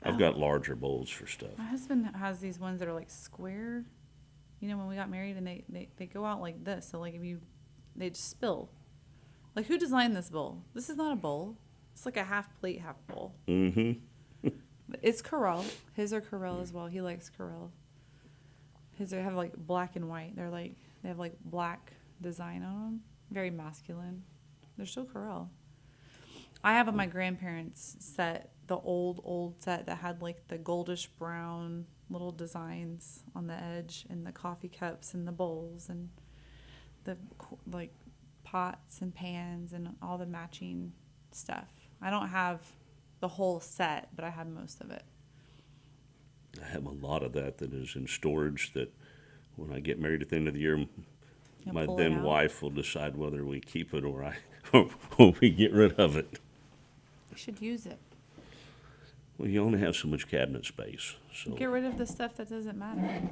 I've got larger bowls for stuff.
My husband has these ones that are like square. You know, when we got married, and they go out like this. So like they just spill. Like, who designed this bowl? This is not a bowl. It's like a half plate, half bowl. But it's Corel. His are Corel as well. He likes Corel. His have like black and white. They have like black design on them. Very masculine. They're still Corel. I have on my grandparents' set, the old set that had like the goldish brown little designs on the edge, and the coffee cups and the bowls and the like pots and pans and all the matching stuff. I don't have the whole set, but I have most of it.
I have a lot of that is in storage that when I get married at the end of the year, my then wife will decide whether we keep it or we get rid of it.
You should use it.
Well, you only have so much cabinet space. So
Get rid of the stuff that doesn't matter.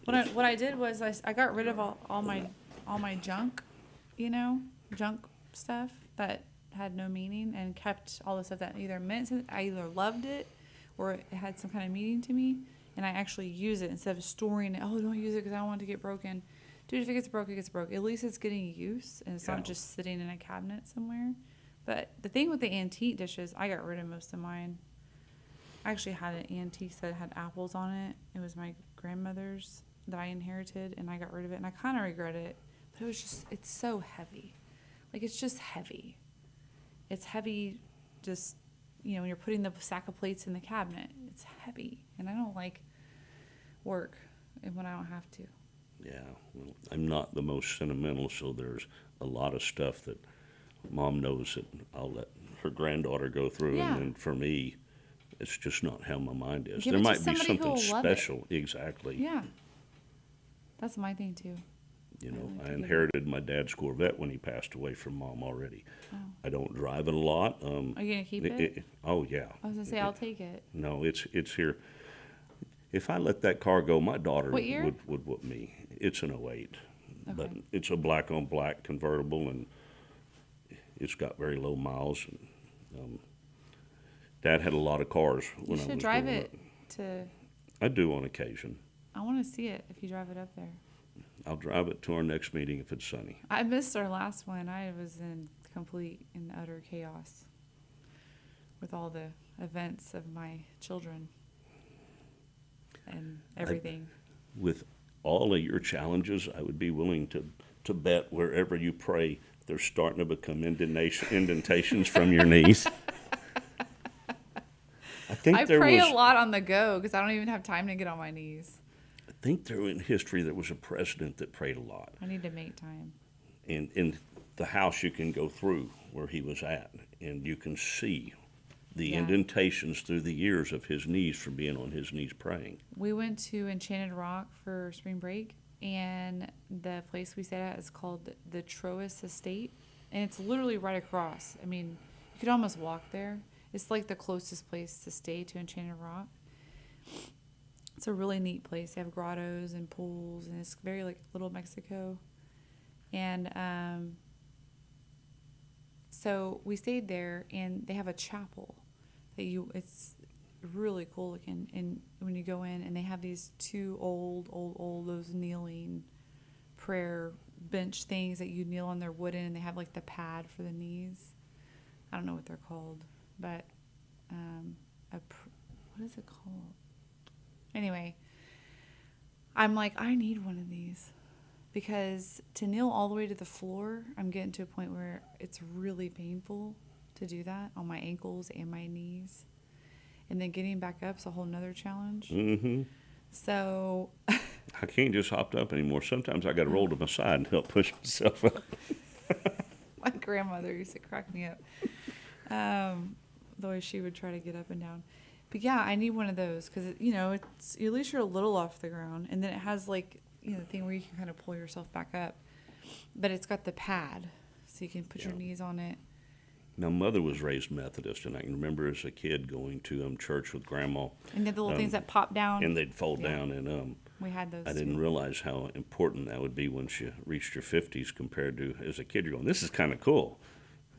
What I did was I got rid of all my junk, junk stuff that had no meaning, and kept all the stuff that either meant something. I either loved it or it had some kind of meaning to me, and I actually use it instead of storing it. Oh, don't use it because I don't want it to get broken. Dude, if it gets broke, it gets broke. At least it's getting use, and it's not just sitting in a cabinet somewhere. But the thing with the antique dishes, I got rid of most of mine. I actually had an antique that had apples on it. It was my grandmother's that I inherited, and I got rid of it, and I kind of regret it. But it's so heavy. Like, it's just heavy. It's heavy just, when you're putting the sack of plates in the cabinet. It's heavy, and I don't like work when I don't have to.
Yeah, well, I'm not the most sentimental, so there's a lot of stuff that Mom knows that I'll let her granddaughter go through, and then for me, it's just not how my mind is. There might be something special. Exactly.
Yeah. That's my thing, too.
I inherited my dad's Corvette when he passed away from Mom already.
Oh.
I don't drive it a lot.
Are you going to keep it?
Oh, yeah.
I was going to say, I'll take it.
No, it's here. If I let that car go, my daughter
What year?
would whoop me. It's an 08.
Okay.
But it's a black-on-black convertible, and it's got very low miles. And, Dad had a lot of cars when I was growing up.
You should drive it to...
I do on occasion.
I want to see it if you drive it up there.
I'll drive it to our next meeting if it's sunny.
I missed our last one. I was in complete and utter chaos with all the events of my children and everything.
With all of your challenges, I would be willing to bet wherever you pray, they're starting to become indentations from your knees.
I pray a lot on the go because I don't even have time to get on my knees.
I think in history there was a president that prayed a lot.
I need to make time.
And in the house you can go through where he was at, and you can see the indentations through the years of his knees from being on his knees praying.
We went to Enchanted Rock for spring break, and the place we stayed at is called the Troas Estate, and it's literally right across. I mean, you could almost walk there. It's like the closest place to stay to Enchanted Rock. It's a really neat place. They have grottos and pools, and it's very like Little Mexico. And so we stayed there, and they have a chapel it's really cool looking. And when you go in, and they have these two old those kneeling prayer bench things that you kneel on. They're wooden, and they have like the pad for the knees. I don't know what they're called, but what is it called? Anyway, I'm like, I need one of these because to kneel all the way to the floor, I'm getting to a point where it's really painful to do that on my ankles and my knees. And then getting back up is a whole nother challenge.
Mm-hmm.
So
I can't just hop up anymore. Sometimes I got to roll to my side and help push myself up.
My grandmother used to crack me up. The way she would try to get up and down. But yeah, I need one of those because, it's at least you're a little off the ground. And then it has like, the thing where you can kind of pull yourself back up. But it's got the pad, so you can put your knees on it.
My mother was raised Methodist, and I can remember as a kid going to church with Grandma,
And the little things that pop down.
and they'd fold
Yeah.
down. And
We had those
I didn't
too.
realize how important that would be once you reached your 50s compared to as a kid. You're going, this is kind of cool.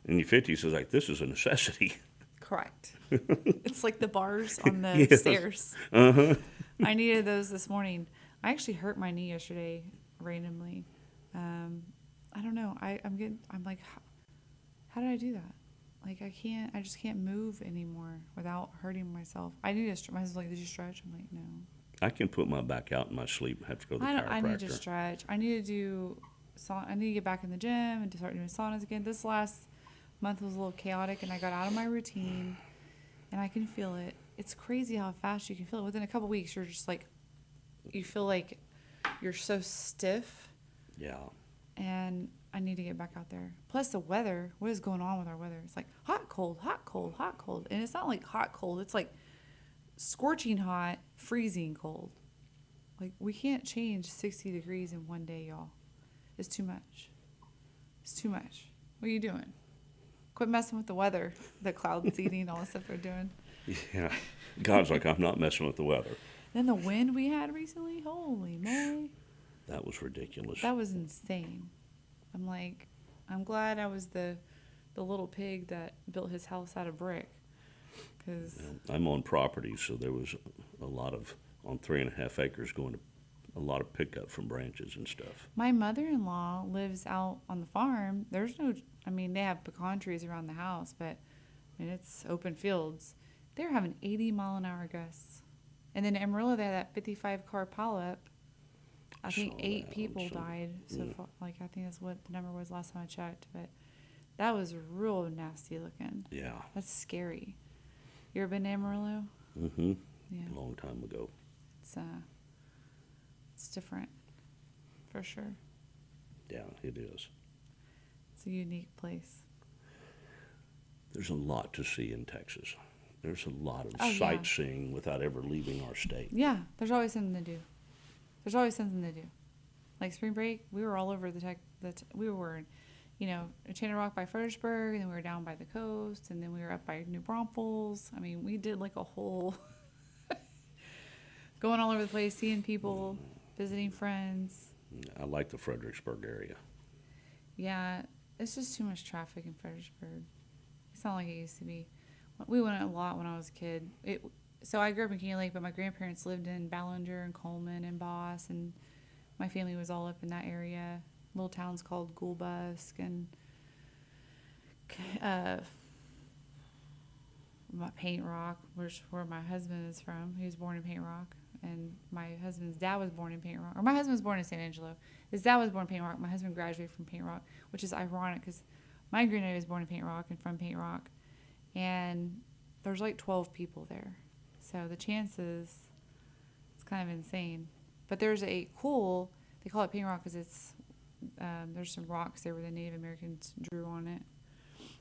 In your 50s, it's like, this is a necessity.
Correct. It's like the bars on the
Yes.
stairs.
Uh-huh.
I needed those this morning. I actually hurt my knee yesterday randomly. I don't know. I'm like, how did I do that? Like, I just can't move anymore without hurting myself. I need to stretch. My husband's like, did you stretch? I'm like, no.
I can put my back out in my sleep and have to go to the chiropractor.
I need to stretch. I need to get back in the gym and to start doing saunas again. This last month was a little chaotic, and I got out of my routine, and I can feel it. It's crazy how fast you can feel it. Within a couple weeks, you're just like, you feel like you're so stiff.
Yeah.
And I need to get back out there. Plus the weather. What is going on with our weather? It's like hot, cold, hot, cold, hot, cold. And it's not like hot, cold. It's like scorching hot, freezing cold. Like, we can't change 60 degrees in one day, y'all. It's too much. It's too much. What are you doing? Quit messing with the weather. The cloud seeding, all the stuff they're doing.
Yeah. God's like, I'm not messing with the weather.
Then the wind we had recently, holy moly.
That was ridiculous.
That was insane. I'm like, I'm glad I was the little pig that built his house out of brick. Cause
I'm on property, so there was a lot of, on 3.5 acres, going to a lot of pickup from branches and stuff.
my mother-in-law lives out on the farm. There's no, I mean, they have pecan trees around the house, but I mean, it's open fields. They're having 80-mile-an-hour gusts. And then in Amarillo, they had that 55-car pileup. I think
Saw
8
that
people
on some-
died so
yeah.
far. Like, I think that's what the number was last time I checked. But that was real nasty looking.
Yeah.
That's scary. You ever been to Amarillo?
Mm-hmm.
Yeah.
A long time ago.
It's different, for sure.
Yeah, it is.
It's a unique place.
There's a lot to see in Texas. There's a lot of
Oh, yeah.
sightseeing without ever leaving our state.
Yeah, there's always something to do. There's always something to do. Like spring break, we were all over we were, in Chain Rock by Fredericksburg, and then we were down by the coast, and then we were up by New Braunfels. I mean, we did like a whole going all over the place, seeing people, visiting friends.
I like the Fredericksburg area.
Yeah, it's just too much traffic in Fredericksburg. It's not like it used to be. We went a lot when I was a kid. So I grew up in Canyon Lake, but my grandparents lived in Ballinger and Coleman and Boss, and my family was all up in that area. Little towns called Gulbusk and Paint Rock, which where my husband is from. He was born in Paint Rock, and my husband's dad was born in Paint Rock. Or my husband was born in San Angelo. His dad was born in Paint Rock. My husband graduated from Paint Rock, which is ironic because my granddad was born in Paint Rock and from Paint Rock. And there's like 12 people there. So the chances, it's kind of insane. But there's they call it Paint Rock because it's, there's some rocks there where the Native Americans drew on it.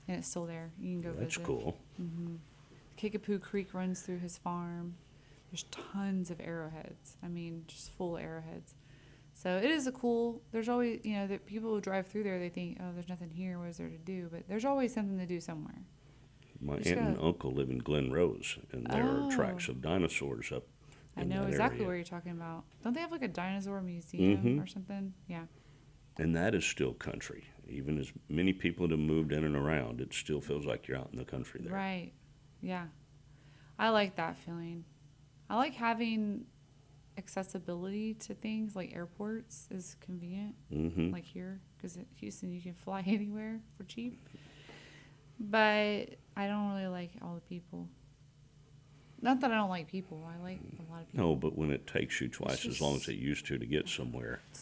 And it's still there. You can go visit.
That's cool.
Mm-hmm. Kickapoo Creek runs through his farm. There's tons of arrowheads. I mean, just full of arrowheads. So it is there's always, that people who drive through there, they think, oh, there's nothing here. What is there to do? But there's always something to do somewhere.
My
Just
aunt and
gotta-
uncle live in Glen Rose, and there are tracks
Oh.
of dinosaurs up
I
in
know
that
exactly
area.
what you're talking about. Don't they have like a dinosaur museum
Mhm.
or something? Yeah.
And that is still country. Even as many people have moved in and around, it still feels like you're out in the country there.
Right. Yeah. I like that feeling. I like having accessibility to things like airports is convenient,
Mm-hmm.
like here, because in Houston you can fly anywhere for cheap. But I don't really like all the people. Not that I don't like people. I like a lot of people.
No, but when it takes you twice as long as
just-
it used to get somewhere,
It's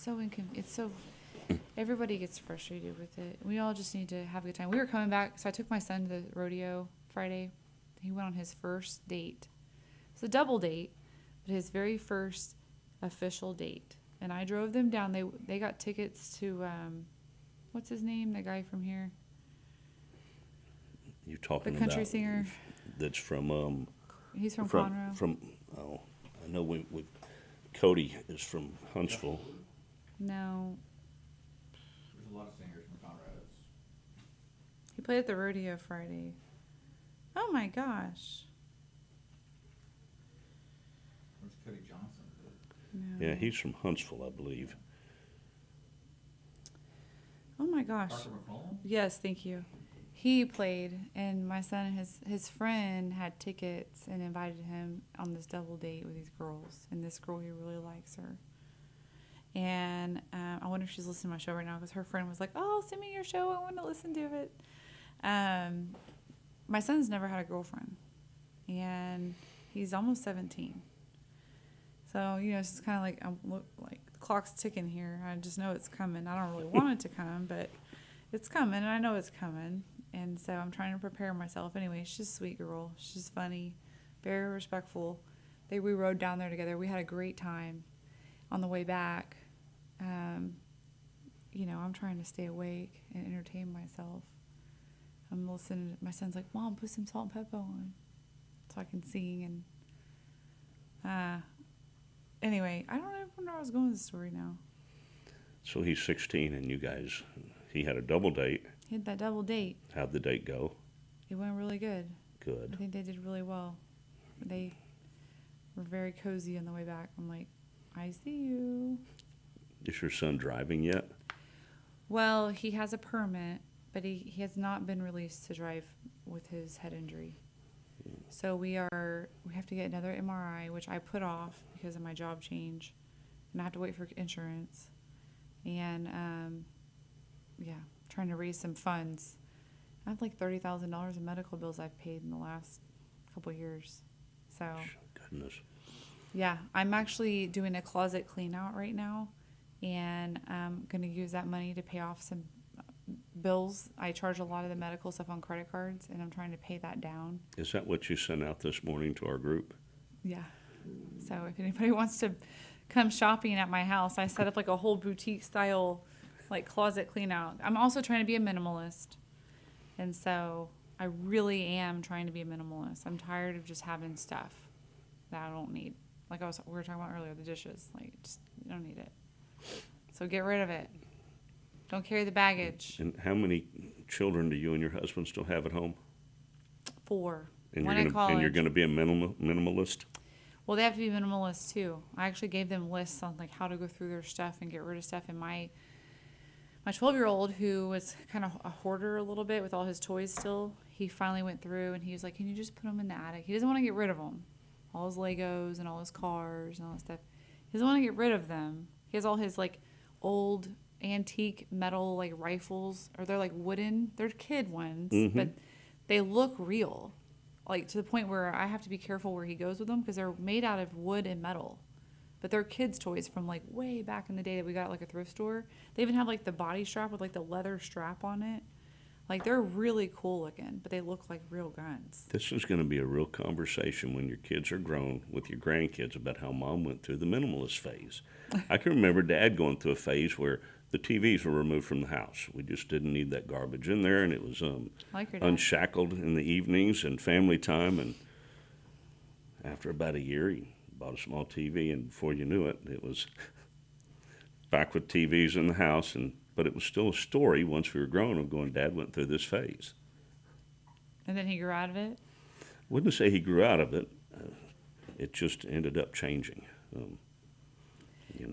so everybody gets frustrated with it. We all just need to have a good time. We were coming back, so I took my son to the rodeo Friday. He went on his first date. It's a double date, but his very first official date. And I drove them down. They got tickets to what's his name? The guy from here,
you're
the
talking
country
about
singer.
that's from
He's from Conroe.
I know we Cody is from Huntsville.
No,
There's a lot of singers from Conrad.
He played at the rodeo Friday. Oh my gosh.
Where's Cody Johnson?
No.
Yeah, he's from Huntsville, I believe.
Oh my gosh.
Parker McCollum?
Yes, thank you. He played, and my son, his friend had tickets and invited him on this double date with these girls. And this girl, he really likes her. And I wonder if she's listening to my show right now because her friend was like, "Oh, send me your show. I want to listen to it." My son's never had a girlfriend, and he's almost 17. So it's kind of like like the clock's ticking here. I just know it's coming. I don't really want it to come, but it's coming, and I know it's coming. And so I'm trying to prepare myself. Anyway, she's a sweet girl. She's funny, very respectful. We rode down there together. We had a great time. On the way back, I'm trying to stay awake and entertain myself. I'm listening. My son's like, "Mom, put some salt and pepper on," so I can sing. And anyway, I don't even know where I was going with the story now.
So he's 16, and he had a double date.
He had that double date.
How'd the date go?
It went really good. I
Good.
think they did really well. They were very cozy on the way back. I'm like, "I see you."
Is your son driving yet?
Well, he has a permit, but he has not been released to drive with his head injury. So we have to get another MRI, which I put off because of my job change, and I have to wait for insurance. And trying to raise some funds. I have like $30,000 in medical bills I've paid in the last couple of years. So
Goodness.
yeah, I'm actually doing a closet clean out right now, and I'm going to use that money to pay off some bills. I charge a lot of the medical stuff on credit cards, and I'm trying to pay that down.
Is that what you sent out this morning to our group?
Yeah. So if anybody wants to come shopping at my house, I set up like a whole boutique style like closet clean out. I'm also trying to be a minimalist. And so I really am trying to be a minimalist. I'm tired of just having stuff that I don't need. Like we were talking about earlier, the dishes. Like, just, you don't need it. So get rid of it. Don't carry the baggage.
And how many children do you and your husband still have at home?
4.
And
One
you're
at
gonna, and you're
college.
going to be a minimalist?
Well, they have to be minimalist too. I actually gave them lists on like how to go through their stuff and get rid of stuff. And my 12-year-old, who was kind of a hoarder a little bit with all his toys still, he finally went through and he was like, "Can you just put them in the attic?" He doesn't want to get rid of them. All his Legos and all his cars and all that stuff. He doesn't want to get rid of them. He has all his like old antique metal like rifles, or they're like wooden. They're kid ones, but they look real. Like to the point where I have to be careful where he goes with them because they're made out of wood and metal. But they're kids' toys from like way back in the day that we got at like a thrift store. They even have like the body strap with like the leather strap on it. Like they're really cool looking, but they look like real guns.
This is going to be a real conversation when your kids are grown with your grandkids about how Mom went through the minimalist phase. I can remember Dad going through a phase where the TVs were removed from the house. We just didn't need that garbage in there, and it was
Like your dad.
unshackled in the evenings and family time. And after about a year, he bought a small TV, and before you knew it, it was back with TVs in the house. But it was still a story once we were grown of going, Dad went through this phase.
And then he grew out of it.
Wouldn't say he grew out of it. It just ended up changing.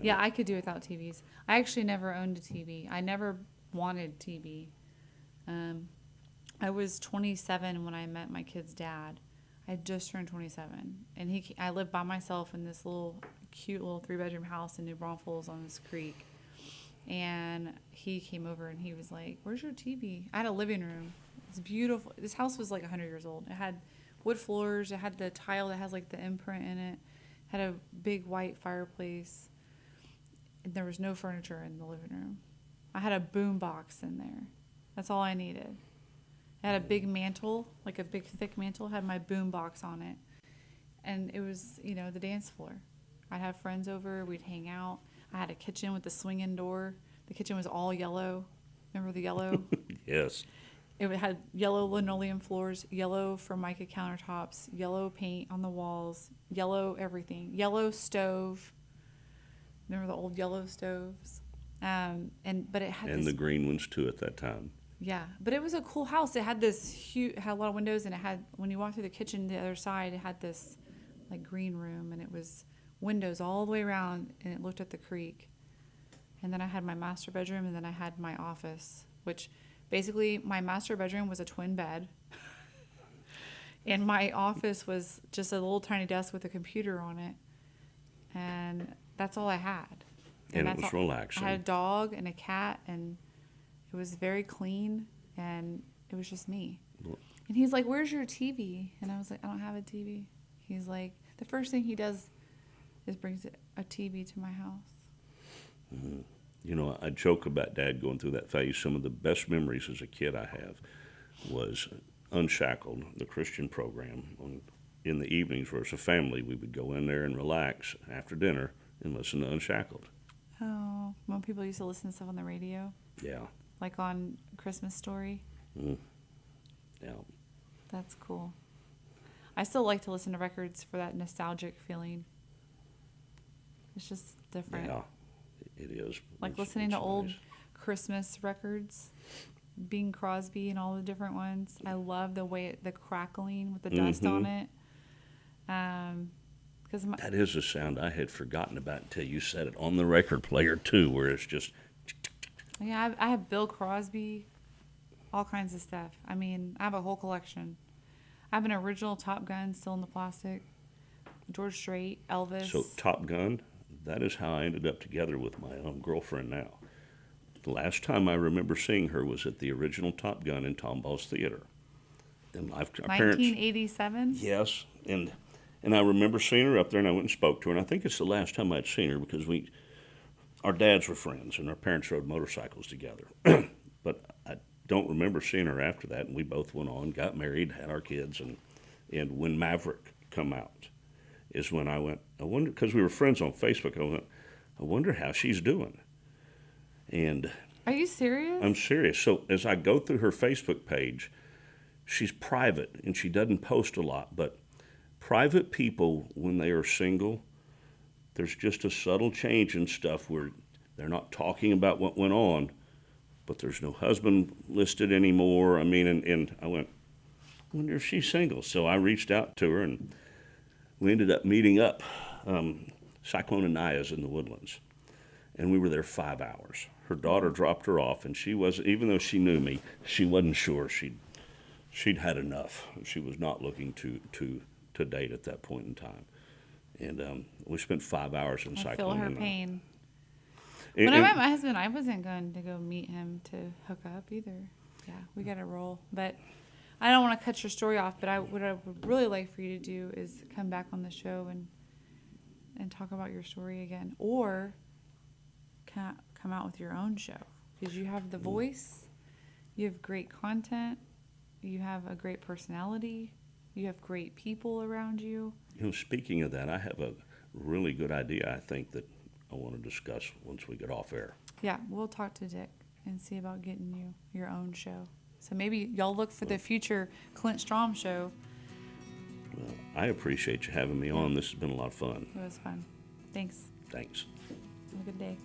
Yeah, I could do without TVs. I actually never owned a TV. I never wanted TV. I was 27 when I met my kid's dad. I had just turned 27, and I lived by myself in this cute little 3-bedroom house in New Braunfels on this creek. And he came over and he was like, "Where's your TV?" I had a living room. It's beautiful. This house was like 100 years old. It had wood floors. It had the tile that has like the imprint in it. It had a big white fireplace. And there was no furniture in the living room. I had a boom box in there. That's all I needed. I had a big mantle, like a big thick mantle, had my boom box on it. And it was, the dance floor. I'd have friends over, we'd hang out. I had a kitchen with a swing-in door. The kitchen was all yellow. Remember the yellow?
Yes.
It had yellow linoleum floors, yellow Formica countertops, yellow paint on the walls, yellow everything, yellow stove. Remember the old yellow stoves? But it had
And the green ones too at that time.
Yeah, but it was a cool house. It had this huge, had a lot of windows, and it had, when you walk through the kitchen, the other side, it had this like green room, and it was windows all the way around, and it looked at the creek. And then I had my master bedroom, and then I had my office, which basically my master bedroom was a twin bed. And my office was just a little tiny desk with a computer on it. And that's all I had.
And it
that's
was
all,
relaxing.
I had a dog and a cat, and it was very clean, and it was just me. And he's like, "Where's your TV?" And I was like, "I don't have a TV." He's like, the first thing he does is brings a TV to my house.
Mm-hmm. You know, I joke about Dad going through that phase. Some of the best memories as a kid I have was Unshackled, the Christian program. In the evenings, where as a family, we would go in there and relax after dinner and listen to Unshackled.
Oh, when people used to listen to stuff on the radio,
Yeah.
like on Christmas Story.
Mm. Yeah.
That's cool. I still like to listen to records for that nostalgic feeling. It's just different.
Yeah, it is.
Like
It's
listening to old
nice.
Christmas records, Bing Crosby and all the different ones. I love the way the crackling with the dust on it. Because
That is a sound I had forgotten about until you said it on the record player too, where it's just.
yeah, I have Bill Crosby, all kinds of stuff. I mean, I have a whole collection. I have an original Top Gun still in the plastic. George Strait, Elvis.
So Top Gun, that is how I ended up together with my girlfriend now. The last time I remember seeing her was at the original Top Gun in Tomball's Theater. And our parents,
1987.
yes, and I remember seeing her up there, and I went and spoke to her. And I think it's the last time I'd seen her because our dads were friends, and our parents rode motorcycles together. But I don't remember seeing her after that. And we both went on, got married, had our kids, and when Maverick come out is when I wonder, because we were friends on Facebook. I wonder how she's doing. And
Are you serious?
I'm serious. So as I go through her Facebook page, she's private and she doesn't post a lot, but private people, when they are single, there's just a subtle change in stuff where they're not talking about what went on, but there's no husband listed anymore. I mean, and I went, I wonder if she's single. So I reached out to her, and we ended up meeting up, Cyclone Anaya's in the Woodlands, and we were there 5 hours. Her daughter dropped her off, and she was, even though she knew me, she wasn't sure she'd had enough. She was not looking to date at that point in time. And we spent 5 hours in
I
Cyclone
feel her
Anaya.
pain.
And-
When I
and-
met my husband, I wasn't going to go meet him to hook up either. Yeah, we got to roll. But I don't want to cut your story off, but what I would really like for you to do is come back on the show and talk about your story again. Or come out with your own show. Because you have the voice, you have great content, you have a great personality, you have great people around you.
You know, speaking of that, I have a really good idea, I think, that I want to discuss once we get off air.
Yeah, we'll talk to Dick and see about getting you your own show. So maybe y'all look for the future Clint Strahm show.
Well, I appreciate you having me on. This has been a lot of fun.
It was fun. Thanks.
Thanks.
Have a good day.